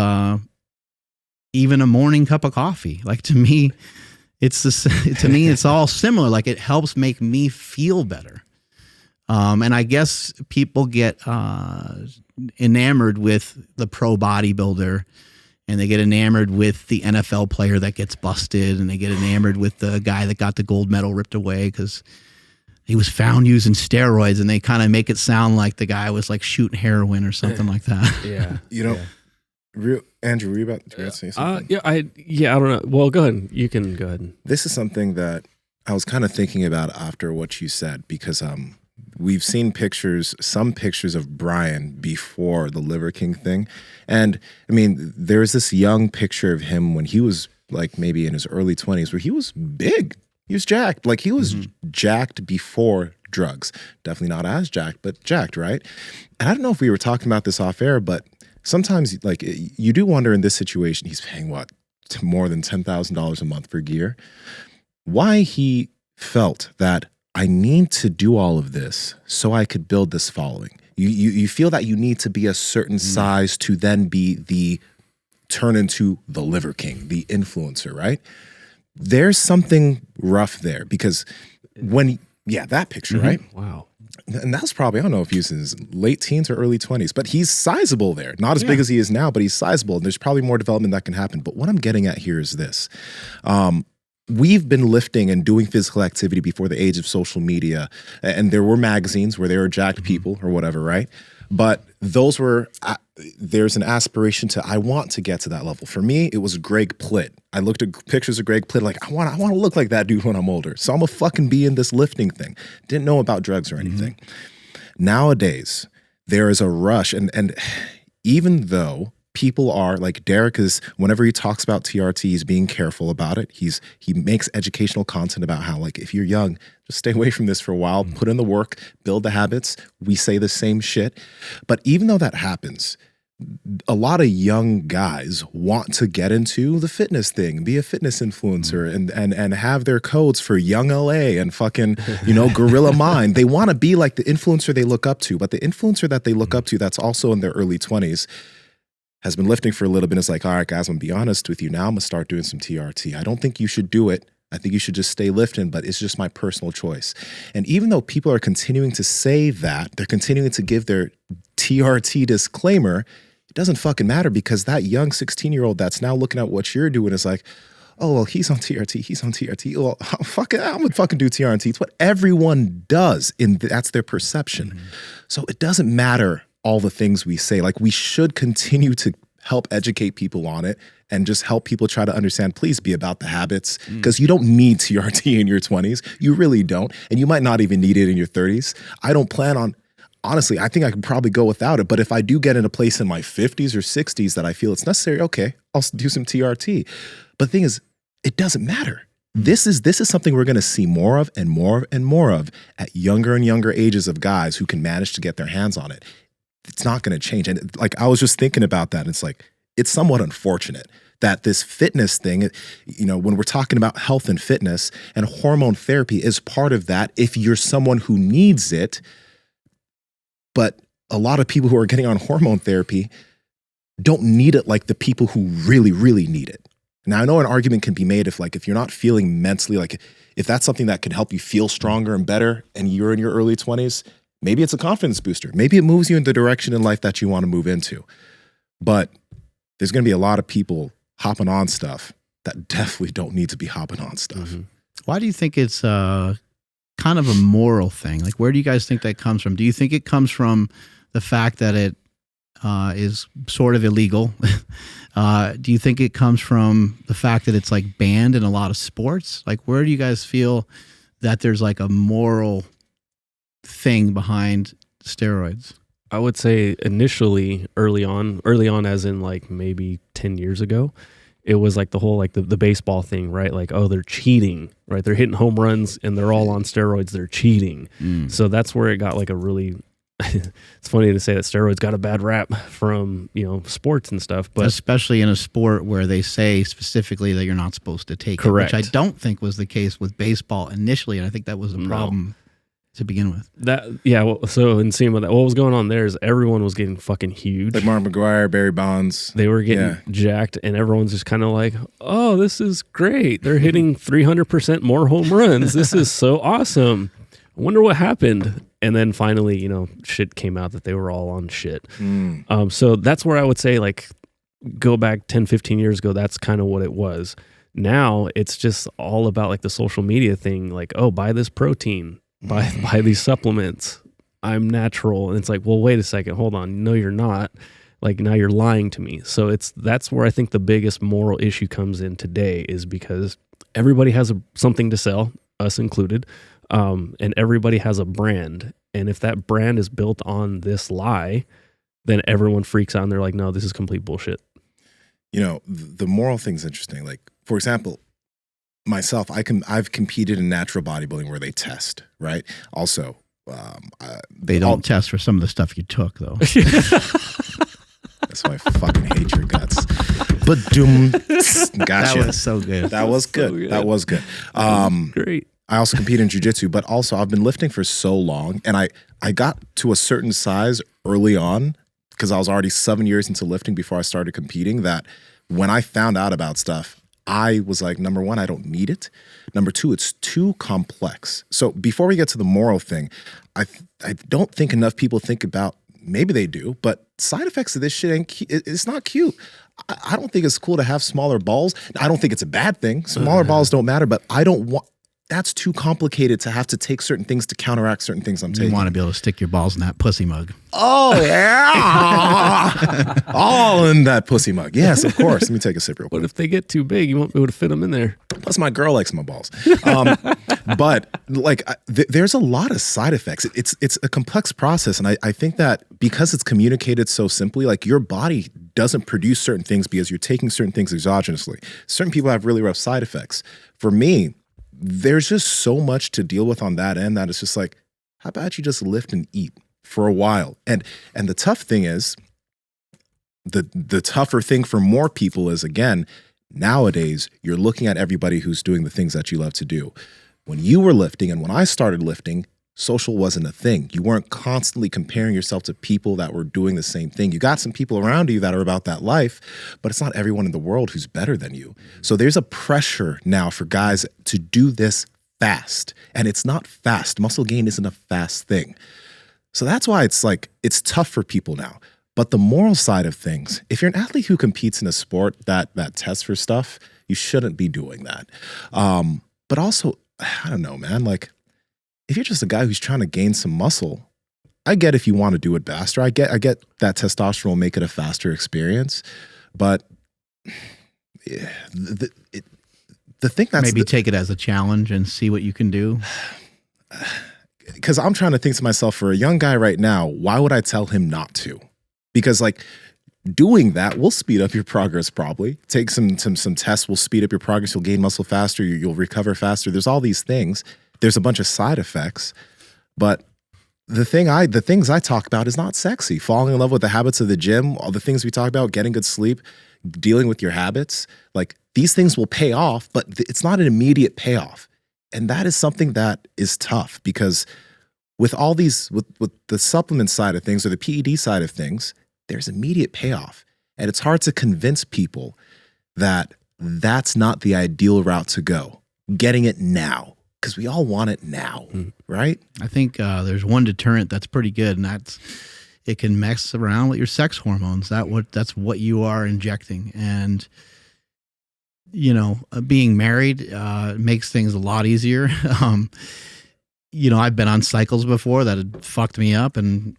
even a morning cup of coffee. Like, to me, it's all similar. Like, it helps make me feel better. And I guess people get enamored with the pro bodybuilder, and they get enamored with the NFL player that gets busted, and they get enamored with the guy that got the gold medal ripped away because he was found using steroids, and they kind of make it sound like the guy was like shooting heroin or something like that. Yeah. Andrew, were you about to say something? I don't know. Well, go ahead. You can go ahead. This is something that I was kind of thinking about after what you said, because we've seen some pictures of Brian before the Liver King thing. And I mean, there's this young picture of him when he was like maybe in his early 20s where he was big. He was jacked. Like, he was jacked before drugs. Definitely not as jacked, but jacked, right? And I don't know if we were talking about this off air, but sometimes like you do wonder in this situation, he's paying more than $10,000 a month for gear. Why he felt that I need to do all of this so I could build this following. You feel that you need to be a certain size to then turn into the Liver King, the influencer, right? There's something rough there because that picture, right? Wow. And that's probably, I don't know if he's in his late teens or early 20s, but he's sizable there. Not as big as he is now, but he's sizable. And there's probably more development that can happen. But what I'm getting at here is this. We've been lifting and doing physical activity before the age of social media. And there were magazines where there were jacked people or whatever, right? But those were, there's an aspiration I want to get to that level. For me, it was Greg Plitt. I looked at pictures of Greg Plitt like, I want to look like that dude when I'm older. So I'm gonna fucking be in this lifting thing. Didn't know about drugs or anything. Nowadays, there is a rush. And even though people are like, Derek is, whenever he talks about TRT, he's being careful about it. He makes educational content about how, like, if you're young, just stay away from this for a while, put in the work, build the habits. We say the same shit. But even though that happens, a lot of young guys want to get into the fitness thing, be a fitness influencer and have their codes for Young LA and fucking, Gorilla Mind. They want to be like the influencer they look up to, but the influencer that they look up to that's also in their early 20s has been lifting for a little bit. It's like, all right, guys, I'm gonna be honest with you. Now I'm gonna start doing some TRT. I don't think you should do it. I think you should just stay lifting, but it's just my personal choice. And even though people are continuing to say that, they're continuing to give their TRT disclaimer, it doesn't fucking matter because that young 16-year-old that's now looking at what you're doing is like, oh, well, he's on TRT. He's on TRT. Well, fuck it, I'm gonna fucking do TRT. It's what everyone does, and that's their perception. So it doesn't matter all the things we say. Like, we should continue to help educate people on it and just help people try to understand, please be about the habits, because you don't need TRT in your 20s. You really don't. And you might not even need it in your 30s. I don't plan on honestly, I think I could probably go without it. But if I do get in a place in my 50s or 60s that I feel it's necessary, okay, I'll do some TRT. But the thing is, it doesn't matter. This is something we're going to see more of and more and more of at younger and younger ages of guys who can manage to get their hands on it. It's not going to change. And like, I was just thinking about that. And it's like, it's somewhat unfortunate that this fitness thing, you know, when we're talking about health and fitness, and hormone therapy is part of that if you're someone who needs it. But a lot of people who are getting on hormone therapy don't need it like the people who really, really need it. Now, I know an argument can be made if you're not feeling mentally, like if that's something that can help you feel stronger and better and you're in your early 20s, maybe it's a confidence booster. Maybe it moves you in the direction in life that you want to move into. But there's going to be a lot of people hopping on stuff that definitely don't need to be hopping on stuff. Mm-hmm. Why do you think it's kind of a moral thing? Like, where do you guys think that comes from? Do you think it comes from the fact that it is sort of illegal? Do you think it comes from the fact that it's like banned in a lot of sports? Like, where do you guys feel that there's like a moral thing behind steroids? I would say initially, early on as in like maybe 10 years ago, it was like the whole, like the baseball thing, right? Like, oh, they're cheating, right? They're hitting home runs and they're all on steroids. They're cheating. So that's where it got like a really, it's funny to say that steroids got a bad rap from, you know, sports and stuff, but especially in a sport where they say specifically that you're not supposed to take correct. it, which I don't think was the case with baseball initially. And I think that was a problem to begin with. So in Nsima, what was going on there is everyone was getting fucking huge. Like Mark McGuire, Barry Bonds. They were getting jacked, and everyone's just kind of like, oh, this is great. They're hitting 300% more home runs. This is so awesome. I wonder what happened. And then finally, you know, shit came out that they were all on shit. So that's where I would say, like, go back 10, 15 years ago, that's kind of what it was. Now it's just all about like the social media thing. Like, oh, buy this protein. Buy these supplements. I'm natural. And it's like, well, wait a second, hold on. No, you're not. Like, now you're lying to me. So that's where I think the biggest moral issue comes in today, is because everybody has something to sell, us included, and everybody has a brand. And if that brand is built on this lie, then everyone freaks out and they're like, no, this is complete bullshit. You know, the moral thing's interesting. Like, for example, myself, I've competed in natural bodybuilding where they test, right? Also, they don't test for some of the stuff you took, though. That's why I fucking hate your guts. But doom, gotcha. That was so good. That was good. So good. That was good. Great. I also compete in jiu-jitsu, but also I've been lifting for so long, and I got to a certain size early on because I was already 7 years into lifting before I started competing, that when I found out about stuff, I was like, number one, I don't need it. Number two, it's too complex. So before we get to the moral thing, I don't think enough people think about, maybe they do, but side effects of this shit it's not cute. I don't think it's cool to have smaller balls. I don't think it's a bad thing. Smaller balls don't matter, but I don't want, that's too complicated to have to take certain things to counteract certain things I'm taking. You want to be able to stick your balls in that pussy mug. Oh, yeah. All in that pussy mug. Yes, of course. Let me take a sip real quick. What if they get too big? You won't be able to fit them in there. Plus, my girl likes my balls. But like, there's a lot of side effects. It's a complex process. And I think that because it's communicated so simply, like, your body doesn't produce certain things because you're taking certain things exogenously. Certain people have really rough side effects. For me, there's just so much to deal with on that end that it's just like, how about you just lift and eat for a while? And the tough thing is, the tougher thing for more people is, again, nowadays, you're looking at everybody who's doing the things that you love to do. When you were lifting and when I started lifting, social wasn't a thing. You weren't constantly comparing yourself to people that were doing the same thing. You got some people around you that are about that life, but it's not everyone in the world who's better than you. So there's a pressure now for guys to do this fast. And it's not fast. Muscle gain isn't a fast thing. So that's why it's like, it's tough for people now. But the moral side of things, if you're an athlete who competes in a sport that tests for stuff, you shouldn't be doing that. But also, I don't know, man, like, if you're just a guy who's trying to gain some muscle, I get if you want to do it faster. I get that testosterone will make it a faster experience. But the thing that's... Maybe take it as a challenge and see what you can do. because I'm trying to think to myself, for a young guy right now, why would I tell him not to? Because like doing that will speed up your progress probably. Take some tests will speed up your progress. You'll gain muscle faster. You'll recover faster. There's all these things. There's a bunch of side effects. But the things I talk about is not sexy. Falling in love with the habits of the gym, all the things we talk about, getting good sleep, dealing with your habits. Like these things will pay off, but it's not an immediate payoff. And that is something that is tough because with all these, with the supplement side of things or the PED side of things, there's immediate payoff. And it's hard to convince people that that's not the ideal route to go. Getting it now, because we all want it now, right? I think there's one deterrent that's pretty good, and that's it can mess around with your sex hormones. That's what you are injecting. And, you know, being married makes things a lot easier. You know, I've been on cycles before that had fucked me up, and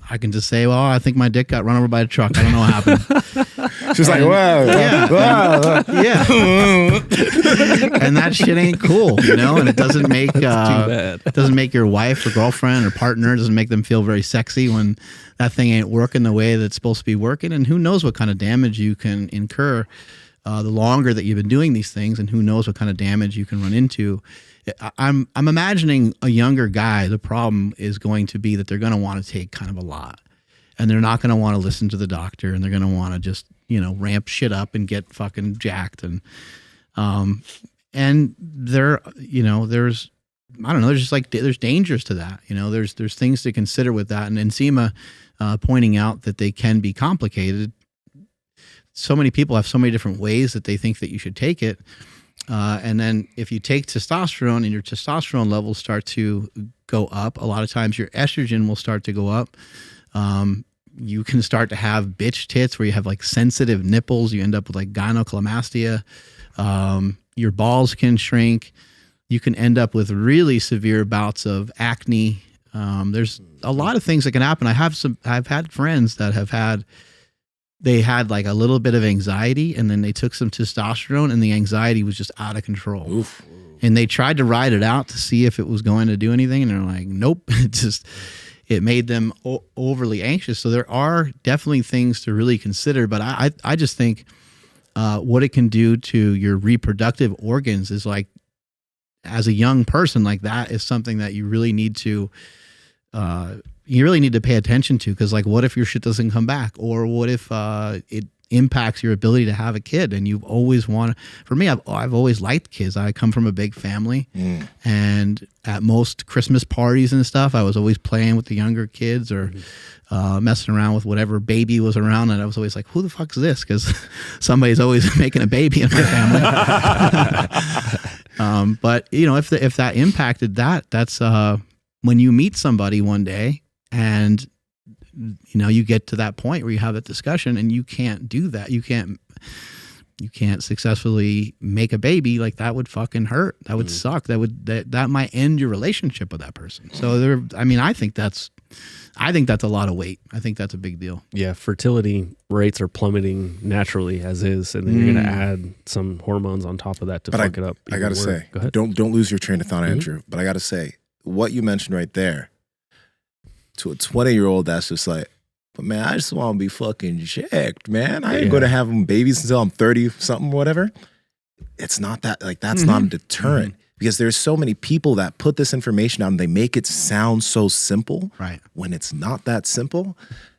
I can just say, well, I think my dick got run over by a truck. I don't know what happened. She's like, wow. Yeah. Yeah. And that shit ain't cool, you know, and it doesn't make it doesn't make your wife or girlfriend or partner, doesn't make them feel very sexy when that thing ain't working the way that's supposed to be working. And who knows what kind of damage you can incur the longer that you've been doing these things, and who knows what kind of damage you can run into. I'm imagining a younger guy, the problem is going to be that they're going to want to take kind of a lot, and they're not going to want to listen to the doctor, and they're going to want to just, you know, ramp shit up and get fucking jacked. And there, you know, there's, I don't know, there's just like, there's dangers to that. You know, there's things to consider with that. And Nsima pointing out that they can be complicated. So many people have so many different ways that they think that you should take it. And then if you take testosterone and your testosterone levels start to go up, a lot of times your estrogen will start to go up. You can start to have bitch tits where you have like sensitive nipples. You end up with like gynecomastia. Your balls can shrink. You can end up with really severe bouts of acne. There's a lot of things that can happen. I've had friends that they had like a little bit of anxiety, and then they took some testosterone, and the anxiety was just out of control. Oof. And they tried to ride it out to see if it was going to do anything, and they're like, nope. It made them overly anxious. So there are definitely things to really consider, but I just think what it can do to your reproductive organs is like, as a young person, like that is something that you really need to pay attention to, because like, what if your shit doesn't come back, or what if it impacts your ability to have a kid? And you've always wanted. For me, I've always liked kids. I come from a big family, and at most Christmas parties and stuff, I was always playing with the younger kids or messing around with whatever baby was around, and I was always like, "Who the fuck is this?" Because somebody's always making a baby in my family. But you know, if that impacted that's when you meet somebody one day, and you know, you get to that point where you have that discussion and you can't do that. You can't successfully make a baby. Like, that would fucking hurt. That would suck. That might end your relationship with that person. So I think that's a lot of weight. I think that's a big deal. Yeah. Fertility rates are plummeting naturally as is. And then you're going to add some hormones on top of that to fuck it up. I got to say, don't lose your train of thought, Andrew. But I got to say, what you mentioned right there, to a 20-year-old that's just like, but man, I just want to be fucking checked, man. I ain't going to have babies until I'm 30 something or whatever. It's not that, like, that's not a deterrent, because there's so many people that put this information out and they make it sound so simple, right? When it's not that simple.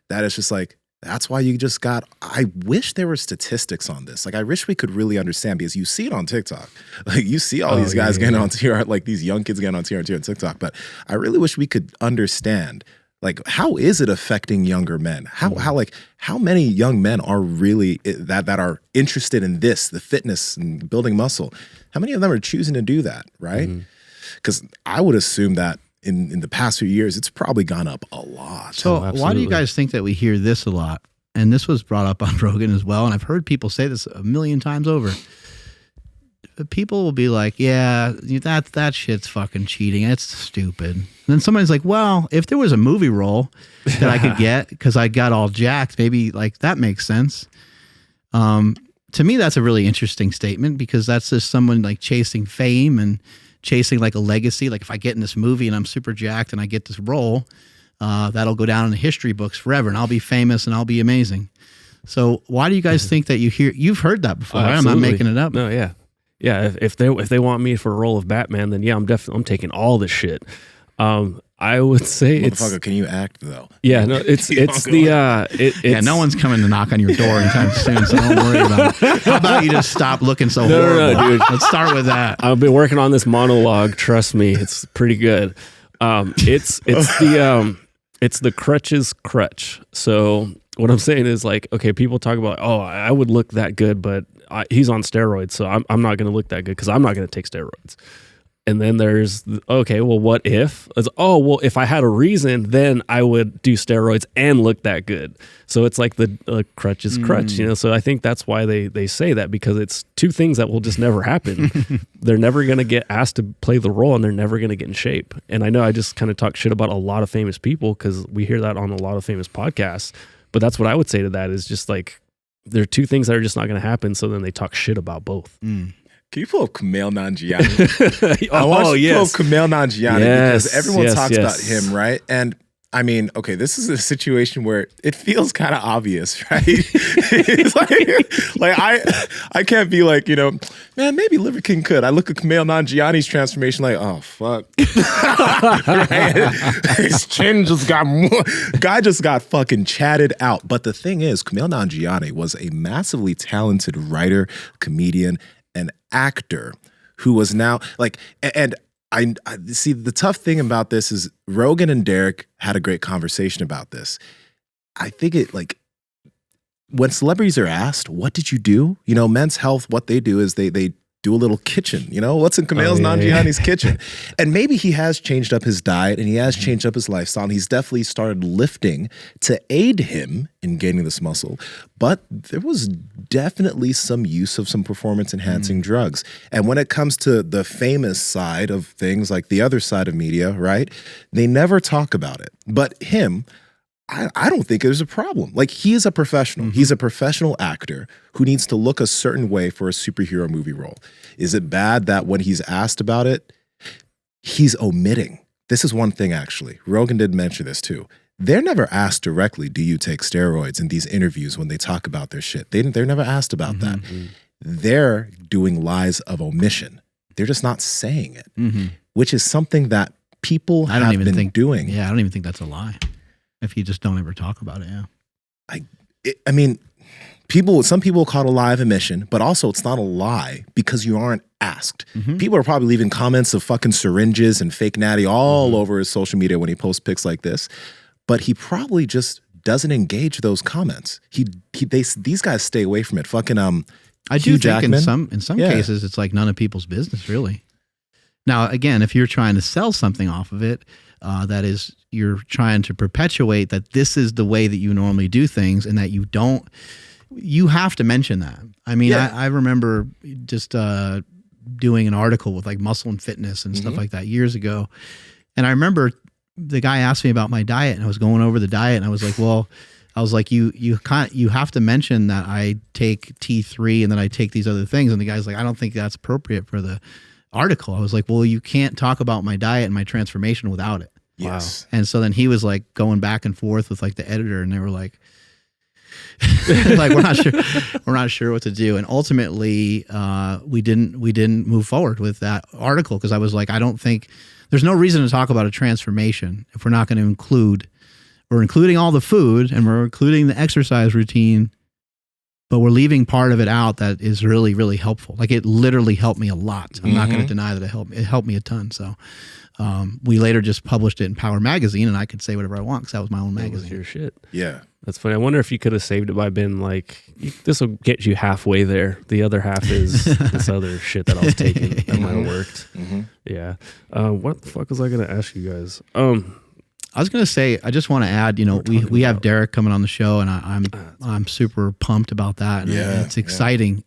That it's just like, that's why you just got, I wish there were statistics on this. Like, I wish we could really understand, because you see it on TikTok. Like, you see all these guys getting on TR, like these young kids getting on TRT on TikTok. But I really wish we could understand, like, how is it affecting younger men? How many young men are really that are interested in this, the fitness and building muscle? How many of them are choosing to do that, right? Because I would assume that in the past few years, it's probably gone up a lot. So why do you guys think that we hear this a lot? And this was brought up on Rogan as well, and I've heard people say this a million times over. People will be like, yeah, that shit's fucking cheating. It's stupid. And then somebody's like, well, if there was a movie role that I could get because I got all jacked, maybe like that makes sense. To me, that's a really interesting statement, because that's just someone like chasing fame and chasing like a legacy. Like if I get in this movie and I'm super jacked and I get this role, that'll go down in the history books forever, and I'll be famous and I'll be amazing. So why do you guys think that you've heard that before? Right? I'm not making it up. No, yeah. Yeah, if they want me for a role of Batman, then yeah, I'm taking all this shit. I would say motherfucker, can you act though? Yeah, no, it's no one's coming to knock on your door anytime soon, so don't worry about it. How about you just stop looking so horrible? No, dude. Let's start with that. I've been working on this monologue. Trust me, it's pretty good. It's the crutch's crutch. So what I'm saying is like, okay, people talk about, oh, I would look that good, but he's on steroids, so I'm not going to look that good because I'm not going to take steroids. And then there's, okay, well, what if? It's, oh, well, if I had a reason, then I would do steroids and look that good. So it's like the crutch is crutch, you know? So I think that's why they say that, because it's two things that will just never happen. They're never going to get asked to play the role, and they're never going to get in shape. And I know I just kind of talk shit about a lot of famous people because we hear that on a lot of famous podcasts. But that's what I would say to that is just like, there are two things that are just not going to happen. So then they talk shit about both. Can you pull up Kumail Nanjiani? I want you to pull up Kumail Nanjiani because everyone talks about him, right? And I mean, okay, this is a situation where it feels kind of obvious, right? It's like I can't be like, you know, man, maybe Liver King could. I look at Kumail Nanjiani's transformation like, oh, fuck. His chin just got more. Guy just got fucking chatted out. But the thing is, Kumail Nanjiani was a massively talented writer, comedian, an actor who was now like, and I see the tough thing about this is Rogan and Derek had a great conversation about this. I think it like when celebrities are asked, what did you do? You know, Men's Health, what they do is they do a little kitchen, you know, what's in Kumail Nanjiani's kitchen? And maybe he has changed up his diet and he has changed up his lifestyle and he's definitely started lifting to aid him in gaining this muscle. But there was definitely some use of some performance enhancing drugs. And when it comes to the famous side of things, like the other side of media, right? They never talk about it. But him, I don't think there's a problem. Like, he is a professional. He's a professional actor who needs to look a certain way for a superhero movie role. Is it bad that when he's asked about it, he's omitting? This is one thing, actually. Rogan did mention this, too. They're never asked directly, do you take steroids in these interviews when they talk about their shit? They're never asked about that. They're doing lies of omission. They're just not saying it, which is something that people have been doing. Yeah, I don't even think that's a lie. If you just don't ever talk about it, yeah. I mean, some people call it a lie of omission, but also it's not a lie because you aren't asked. People are probably leaving comments of fucking syringes and fake Natty all over his social media when he posts pics like this, but he probably just doesn't engage those comments. These guys stay away from it. Fucking I do think in some cases it's like none of people's business, really. Now, again, if you're trying to sell something off of it, that is, you're trying to perpetuate that this is the way that you normally do things and that you have to mention that. I mean, I remember just doing an article with like Muscle and Fitness and stuff like that years ago. And I remember the guy asked me about my diet and I was going over the diet and I was like, well, you have to mention that I take T3 and then I take these other things. And the guy's like, I don't think that's appropriate for the article. I was like, well, you can't talk about my diet and my transformation without it. Yes. Wow. And so then he was like going back and forth with like the editor and they were like, like, we're not sure what to do. And ultimately, we didn't move forward with that article because I was like, I don't think there's no reason to talk about a transformation if we're not going to we're including all the food and we're including the exercise routine, but we're leaving part of it out that is really, really helpful. Like, it literally helped me a lot. I'm not going to deny that it helped me a ton. So we later just published it in Power Magazine and I could say whatever I want because that was my own magazine. That was your shit. Yeah. That's funny. I wonder if you could have saved it by being like, this will get you halfway there. The other half is this other shit that I was taking. That might have worked. Yeah. What the fuck was I going to ask you guys? I was going to say, I just want to add, you know, we have Derek coming on the show and I'm super pumped about that. And it's exciting.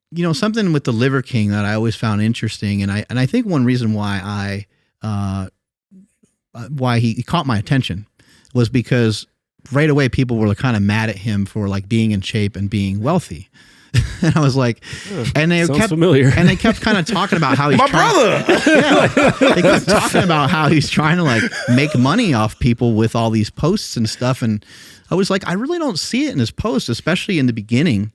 You know, something with the Liver King that I always found interesting. And I think one reason why why he caught my attention was because right away people were kind of mad at him for like being in shape and being wealthy. And I was like, and they sounds kept familiar. and they kept kind of talking about how he's My brother. Yeah, they kept talking about how he's trying to like make money off people with all these posts and stuff. And I was like, I really don't see it in his posts, especially in the beginning.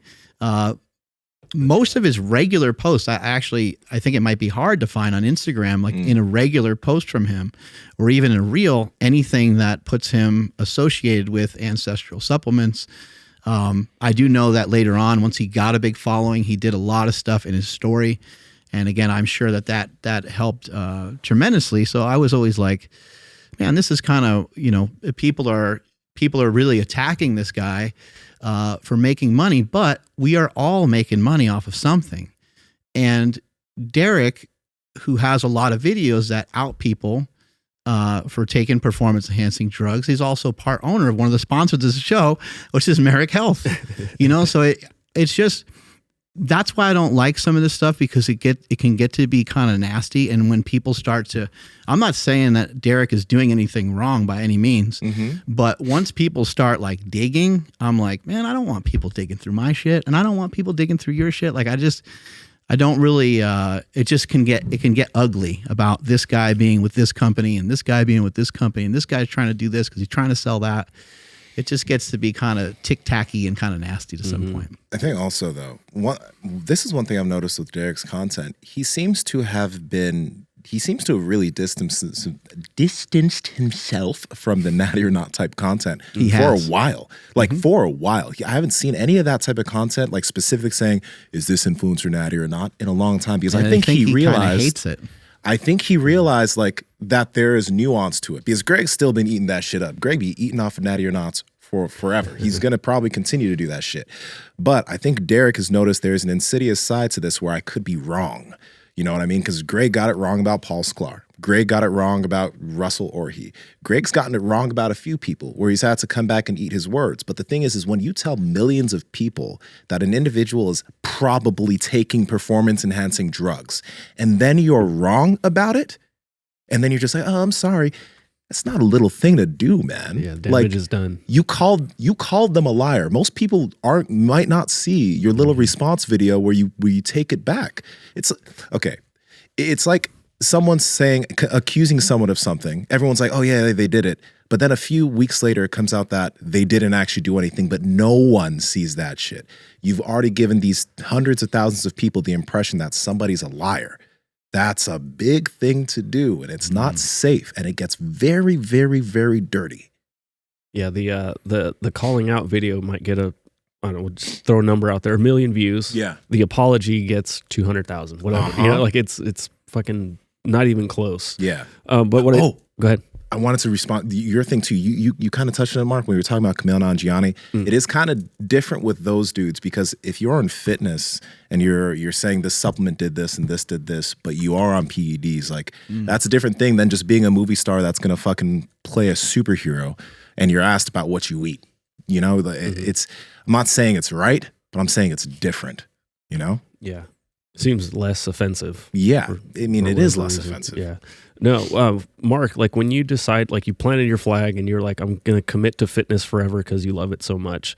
Most of his regular posts, I think it might be hard to find on Instagram, like in a regular post from him, or even in a reel, anything that puts him associated with ancestral supplements. I do know that later on, once he got a big following, he did a lot of stuff in his story. And again, I'm sure that helped tremendously. So I was always like, man, this is kind of, people are really attacking this guy for making money, but we are all making money off of something. And Derek, who has a lot of videos that out people for taking performance enhancing drugs, he's also part owner of one of the sponsors of this show, which is Marek Health. So it's just, that's why I don't like some of this stuff, because it can get to be kind of nasty. And when people start to, I'm not saying that Derek is doing anything wrong by any means, but once people start like digging, I'm like, man, I don't want people digging through my shit, and I don't want people digging through your shit. Like I don't really, it can get ugly about this guy being with this company and this guy being with this company and this guy's trying to do this because he's trying to sell that. It just gets to be kind of tick-tacky and kind of nasty to some point. I think also, though, this is one thing I've noticed with Derek's content. He seems to have really distanced himself from the Natty or Not type content for a while. For a while. I haven't seen any of that type of content, like specific saying, is this influencer Natty or not, in a long time, because I think he realized hates it. I think he realized like that there is nuance to it, because Greg's still been eating that shit up. Greg be eating off of Natty or Nots for forever. He's going to probably continue to do that shit. But I think Derek has noticed there's an insidious side to this where I could be wrong. You know what I mean? Because Greg got it wrong about Paul Sklar. Greg got it wrong about Russell Orhe. Greg's gotten it wrong about a few people where he's had to come back and eat his words. But the thing is when you tell millions of people that an individual is probably taking performance-enhancing drugs, and then you're wrong about it, and then you're just like, oh, I'm sorry. That's not a little thing to do, man. Yeah, damage is done. You called them a liar. Most people might not see your little response video where you take it back. It's okay. It's like someone's accusing someone of something. Everyone's like, oh yeah, they did it. But then a few weeks later, it comes out that they didn't actually do anything, but no one sees that shit. You've already given these hundreds of thousands of people the impression that somebody's a liar. That's a big thing to do, and it's not safe, and it gets very, very, very dirty. Yeah, the calling out video might get I don't know, we'll just throw a number out there, 1 million views. Yeah. The apology gets 200,000, whatever. Like it's fucking not even close. Yeah. But what? Go ahead. I wanted to respond. Your thing too. You kind of touched on it, Mark, when we were talking about Camille Nanjiani. It is kind of different with those dudes, because if you're on fitness and you're saying this supplement did this and this did this, but you are on PEDs, like that's a different thing than just being a movie star that's gonna fucking play a superhero and you're asked about what you eat. It's. I'm not saying it's right, but I'm saying it's different. Yeah. Seems less offensive. Yeah. It is less offensive. Yeah. No, Mark, like when you decide, like you planted your flag and you're like, I'm going to commit to fitness forever because you love it so much.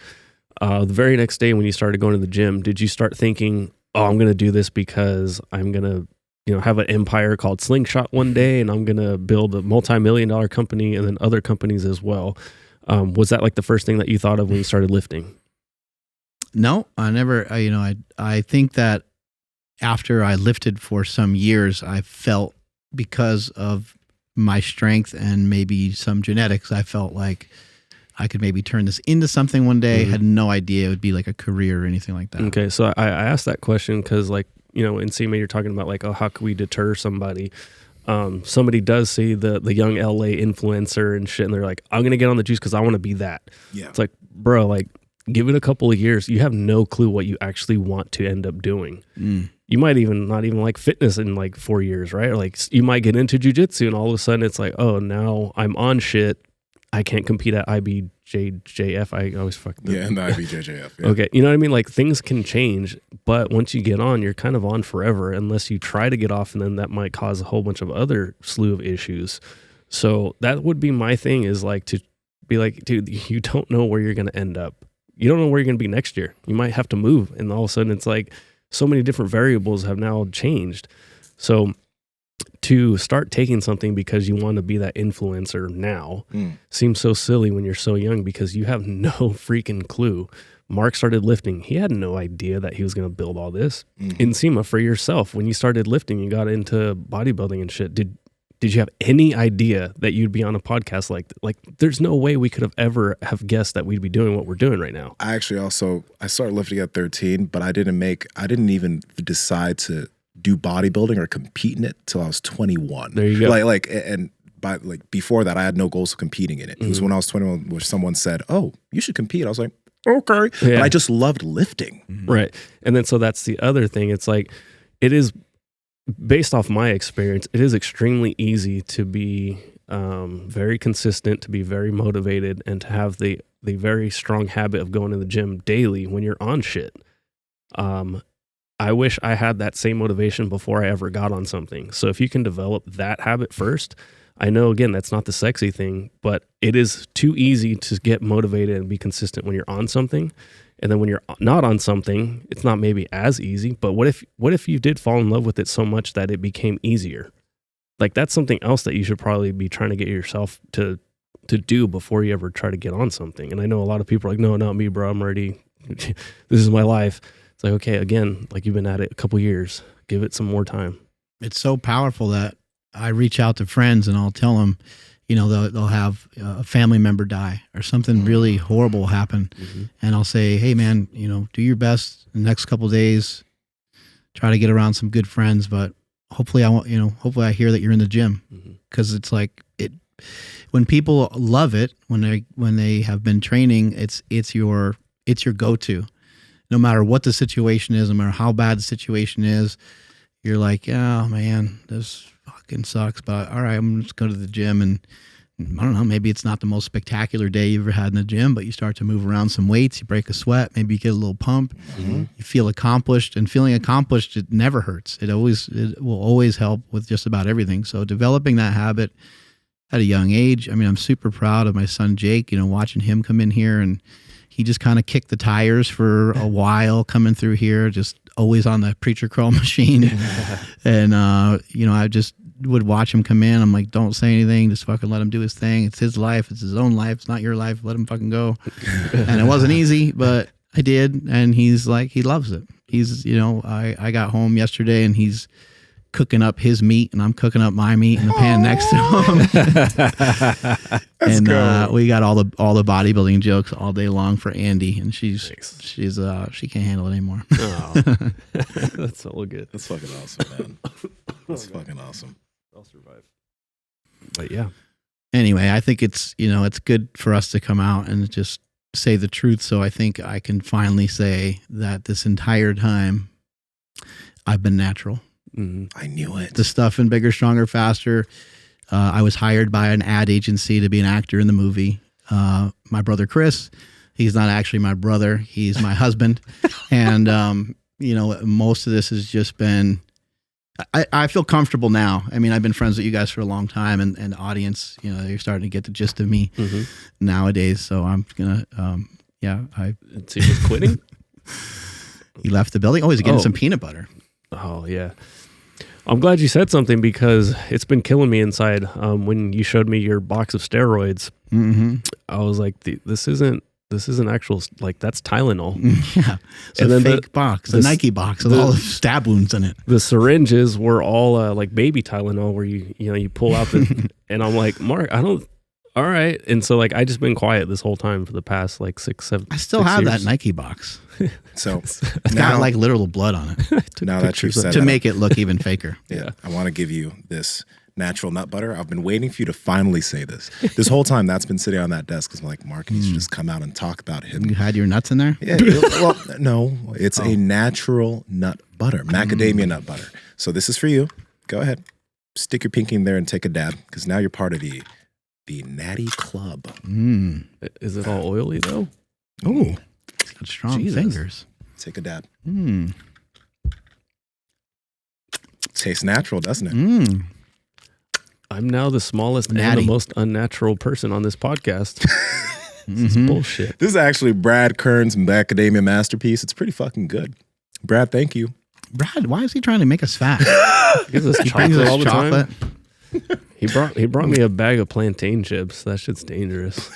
The very next day when you started going to the gym, did you start thinking, oh, I'm going to do this because I'm going to, have an empire called Slingshot one day and I'm going to build a multi-million-dollar company and then other companies as well? Was that like the first thing that you thought of when you started lifting? No, I never, I think that after I lifted for some years, I felt, because of my strength and maybe some genetics, I felt like I could maybe turn this into something one day. Had no idea it would be like a career or anything like that. Okay, so I asked that question because, like, in Nsima, you're talking about like, oh, how can we deter somebody? Somebody does see the young LA influencer and shit, and they're like, I'm going to get on the juice because I want to be that. Yeah. It's like, bro, like, give it a couple of years. You have no clue what you actually want to end up doing. You might even not even like fitness in like 4 years, right? Or like you might get into jujitsu and all of a sudden it's like, oh, now I'm on shit. I can't compete at IBJJF. I always fuck them. Yeah, and the IBJJF. Yeah. Okay, you know what I mean? Like things can change, but once you get on, you're kind of on forever unless you try to get off, and then that might cause a whole bunch of other slew of issues. So that would be my thing, is like to be like, dude, you don't know where you're going to end up. you don't know where you're going to be next year. You might have to move. And all of a sudden it's like so many different variables have now changed. So to start taking something because you want to be that influencer now seems so silly when you're so young, because you have no freaking clue. Mark started lifting. He had no idea that he was going to build all this. Nsima, for yourself, when you started lifting, you got into bodybuilding and shit. Did you have any idea that you'd be on a podcast like there's no way we could have ever have guessed that we'd be doing what we're doing right now? I started lifting at 13, but I didn't even decide to do bodybuilding or compete in it till I was 21. There you go. Before that, I had no goals of competing in it. It was when I was 21 where someone said, "Oh, you should compete." I was like, "Okay." Yeah. But I just loved lifting. Right. And then so that's the other thing. It's like, it is based off my experience, it is extremely easy to be very consistent, to be very motivated, and to have the very strong habit of going to the gym daily when you're on shit. I wish I had that same motivation before I ever got on something. So if you can develop that habit first, I know, again, that's not the sexy thing, but it is too easy to get motivated and be consistent when you're on something. And then when you're not on something, it's not maybe as easy. But what if you did fall in love with it so much that it became easier? Like, that's something else that you should probably be trying to get yourself to do before you ever try to get on something. And I know a lot of people are like, no, not me, bro. I'm ready. This is my life. It's like, okay, again, like, you've been at it a couple years. Give it some more time. It's so powerful that I reach out to friends and I'll tell them, you know, they'll have a family member die or something really horrible happen. And I'll say, hey man, you know, do your best the next couple of days, try to get around some good friends, but hopefully I hear that you're in the gym. Cause it's like when people love it, when they have been training, it's your go-to. No matter what the situation is, no matter how bad the situation is, you're like, oh man, this fucking sucks, but all right, I'm just going to the gym, and I don't know, maybe it's not the most spectacular day you've ever had in the gym, but you start to move around some weights, you break a sweat, maybe you get a little pump, you feel accomplished, and feeling accomplished, it never hurts. It will always help with just about everything. So developing that habit at a young age, I mean, I'm super proud of my son Jake, you know, watching him come in here, and he just kind of kicked the tires for a while coming through here, just always on the preacher curl machine. And, you know, I just would watch him come in. I'm like, don't say anything. Just fucking let him do his thing. It's his life. It's his own life. It's not your life. Let him fucking go. And it wasn't easy, but I did. And he's like, he loves it. He's, you know, I got home yesterday and he's cooking up his meat and I'm cooking up my meat in the pan next to him. And we got all the bodybuilding jokes all day long for Andy, and she can't handle it anymore. That's so good. That's fucking awesome, man. That's fucking awesome. I'll survive. But yeah. Anyway, I think it's, you know, it's good for us to come out and just say the truth. So I think I can finally say that this entire time I've been natural. I knew it. The stuff in Bigger, Stronger, Faster. I was hired by an ad agency to be an actor in the movie. My brother Chris, he's not actually my brother. He's my husband. And, you know, most of this has just been, I feel comfortable now. I mean, I've been friends with you guys for a long time, and the audience, you know, you're starting to get the gist of me nowadays. So I'm going to, So he was quitting? He left the building. Oh, he's getting some peanut butter. Oh, yeah. I'm glad you said something, because it's been killing me inside. When you showed me your box of steroids, I was like, this isn't actual, like, that's Tylenol. Yeah. It's a fake box, a Nike box with all the stab wounds in it. The syringes were all like baby Tylenol, where you pull out the, and I'm like, Mark, all right. And so, like, I just been quiet this whole time for the past like 6, 7 I still have that Nike box. So it's got like literal blood on it. Now that you've said to make it look even faker. Yeah. I want to give you this natural nut butter. I've been waiting for you to finally say this. This whole time that's been sitting on that desk, because I'm like, Mark needs to just come out and talk about him. You had your nuts in there? Yeah. Well, no, it's a natural nut butter, macadamia nut butter. So this is for you. Go ahead. Stick your pinky in there and take a dab, because now you're part of the Natty Club. Is it all oily though? Oh, it's got strong fingers. Take a dab. Tastes natural, doesn't it? I'm now the smallest and the most unnatural person on this podcast. This is bullshit. This is actually Brad Kern's macadamia masterpiece. It's pretty fucking good. Brad, thank you. Brad, why is he trying to make us fat? He gives us He brings chocolate us all the chocolate. time. He brought me a bag of plantain chips. That shit's dangerous.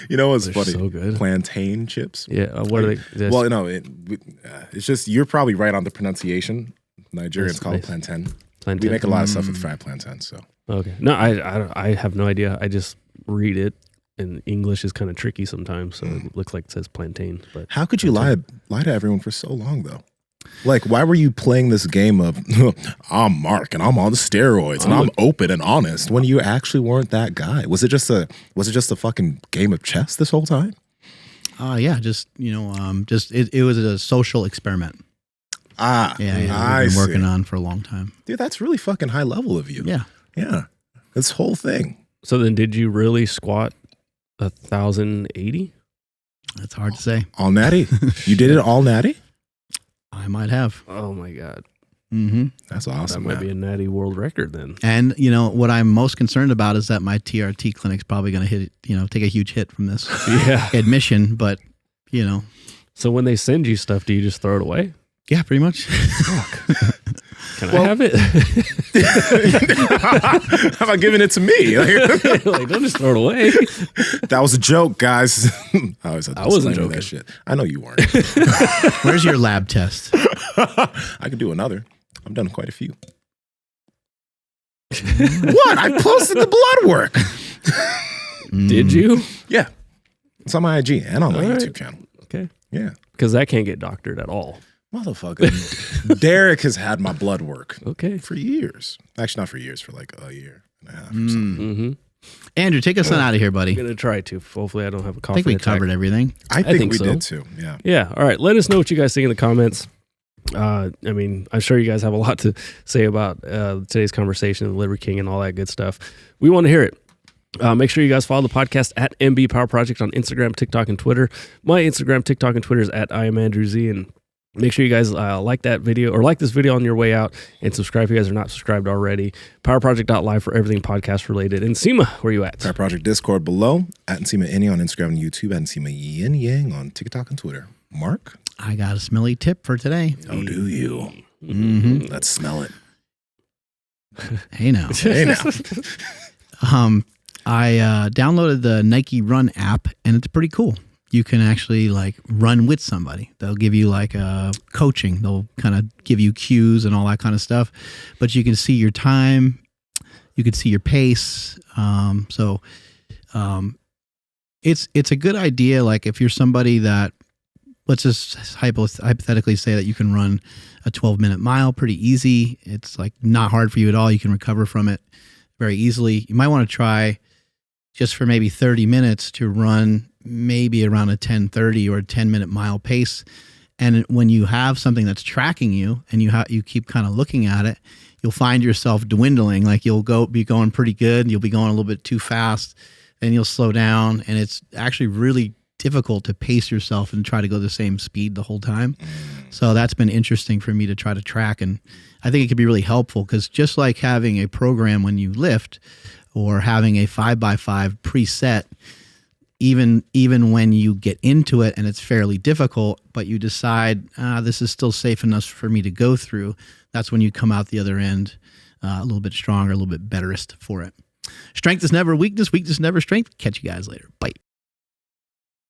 You know what's They're funny? so good. Plantain chips. Yeah. What are they? Well, no, it's just you're probably right on the pronunciation. Nigerians That's call it nice. plantain. Plantain. We make a lot of stuff with fried plantain. So Okay. No, I have no idea. I just read it, and English is kind of tricky sometimes, so it looks like it says plantain. But how could you lie to everyone for so long though? Like, why were you playing this game of I'm Mark and I'm on the steroids and I'm open and honest when you actually weren't that guy? Was it just a fucking game of chess this whole time? Yeah, just it was a social experiment. Yeah, We've been working on for a long time. Dude, that's really fucking high level of you. Yeah. This whole thing. so then, did you really squat 1,080? That's hard to say. All natty. You did it all natty? I might have. Oh my god, That's awesome. that might be a natty world record then. And what I'm most concerned about is that my TRT clinic's probably going to take a huge hit from this Yeah. admission. But So when they send you stuff, do you just throw it away? yeah, pretty much. Can I have it? How about giving it to me? Like, don't just throw it away. That was a joke, guys. I always had to I wasn't disclaimer joking. that shit. I know you weren't. Where's your lab test? I could do another. I've done quite a few. What? I posted the blood work. Did you? Yeah. It's on my IG and on my All right. YouTube channel. Okay. Yeah. Because that can't get doctored at all. Motherfucker. Derek has had my blood work Okay. for years. Actually, not for years, for like a year and a half or something. Mm-hmm. Andrew, take us on out of here, buddy. I'm gonna try to. Hopefully, I don't have a I cough. think we covered everything. I think we so. did too. Yeah. Yeah. All right. Let us know what you guys think in the comments. I mean, I'm sure you guys have a lot to say about today's conversation, the Liver King, and all that good stuff. We want to hear it. Make sure you guys follow the podcast at MB Power Project on Instagram, TikTok, and Twitter. My Instagram, TikTok, and Twitter is at I am Andrew Z. And make sure you guys like that video or like this video on your way out and subscribe if you guys are not subscribed already. PowerProject.live for everything podcast related. And Nsima, where you at? Power Project Discord below, at Nsima Inyang on Instagram and YouTube, at Nsima Inyang on TikTok and Twitter. Mark? I got a smelly tip for today. Oh, do you? Mm-hmm. Let's smell it. Hey now. Hey now. I downloaded the Nike Run app, and it's pretty cool. You can actually run with somebody. They'll give you coaching. They'll kind of give you cues and all that kind of stuff. But you can see your time. You can see your pace. It's a good idea. Like if you're somebody that, let's just hypothetically say that you can run a 12-minute mile pretty easy. It's not hard for you at all. You can recover from it very easily. You might want to try just for maybe 30 minutes to run maybe around a 10:30 or a 10-minute mile pace. And when you have something that's tracking you and you keep kind of looking at it, you'll find yourself dwindling. Like you'll be going pretty good. You'll be going a little bit too fast and you'll slow down. And it's actually really difficult to pace yourself and try to go the same speed the whole time. So that's been interesting for me to try to track. And I think it could be really helpful because just like having a program when you lift or having a 5x5 preset, even when you get into it and it's fairly difficult, but you decide this is still safe enough for me to go through, that's when you come out the other end a little bit stronger, a little bit betterist for it. Strength is never weakness, weakness is never strength. Catch you guys later. Bye.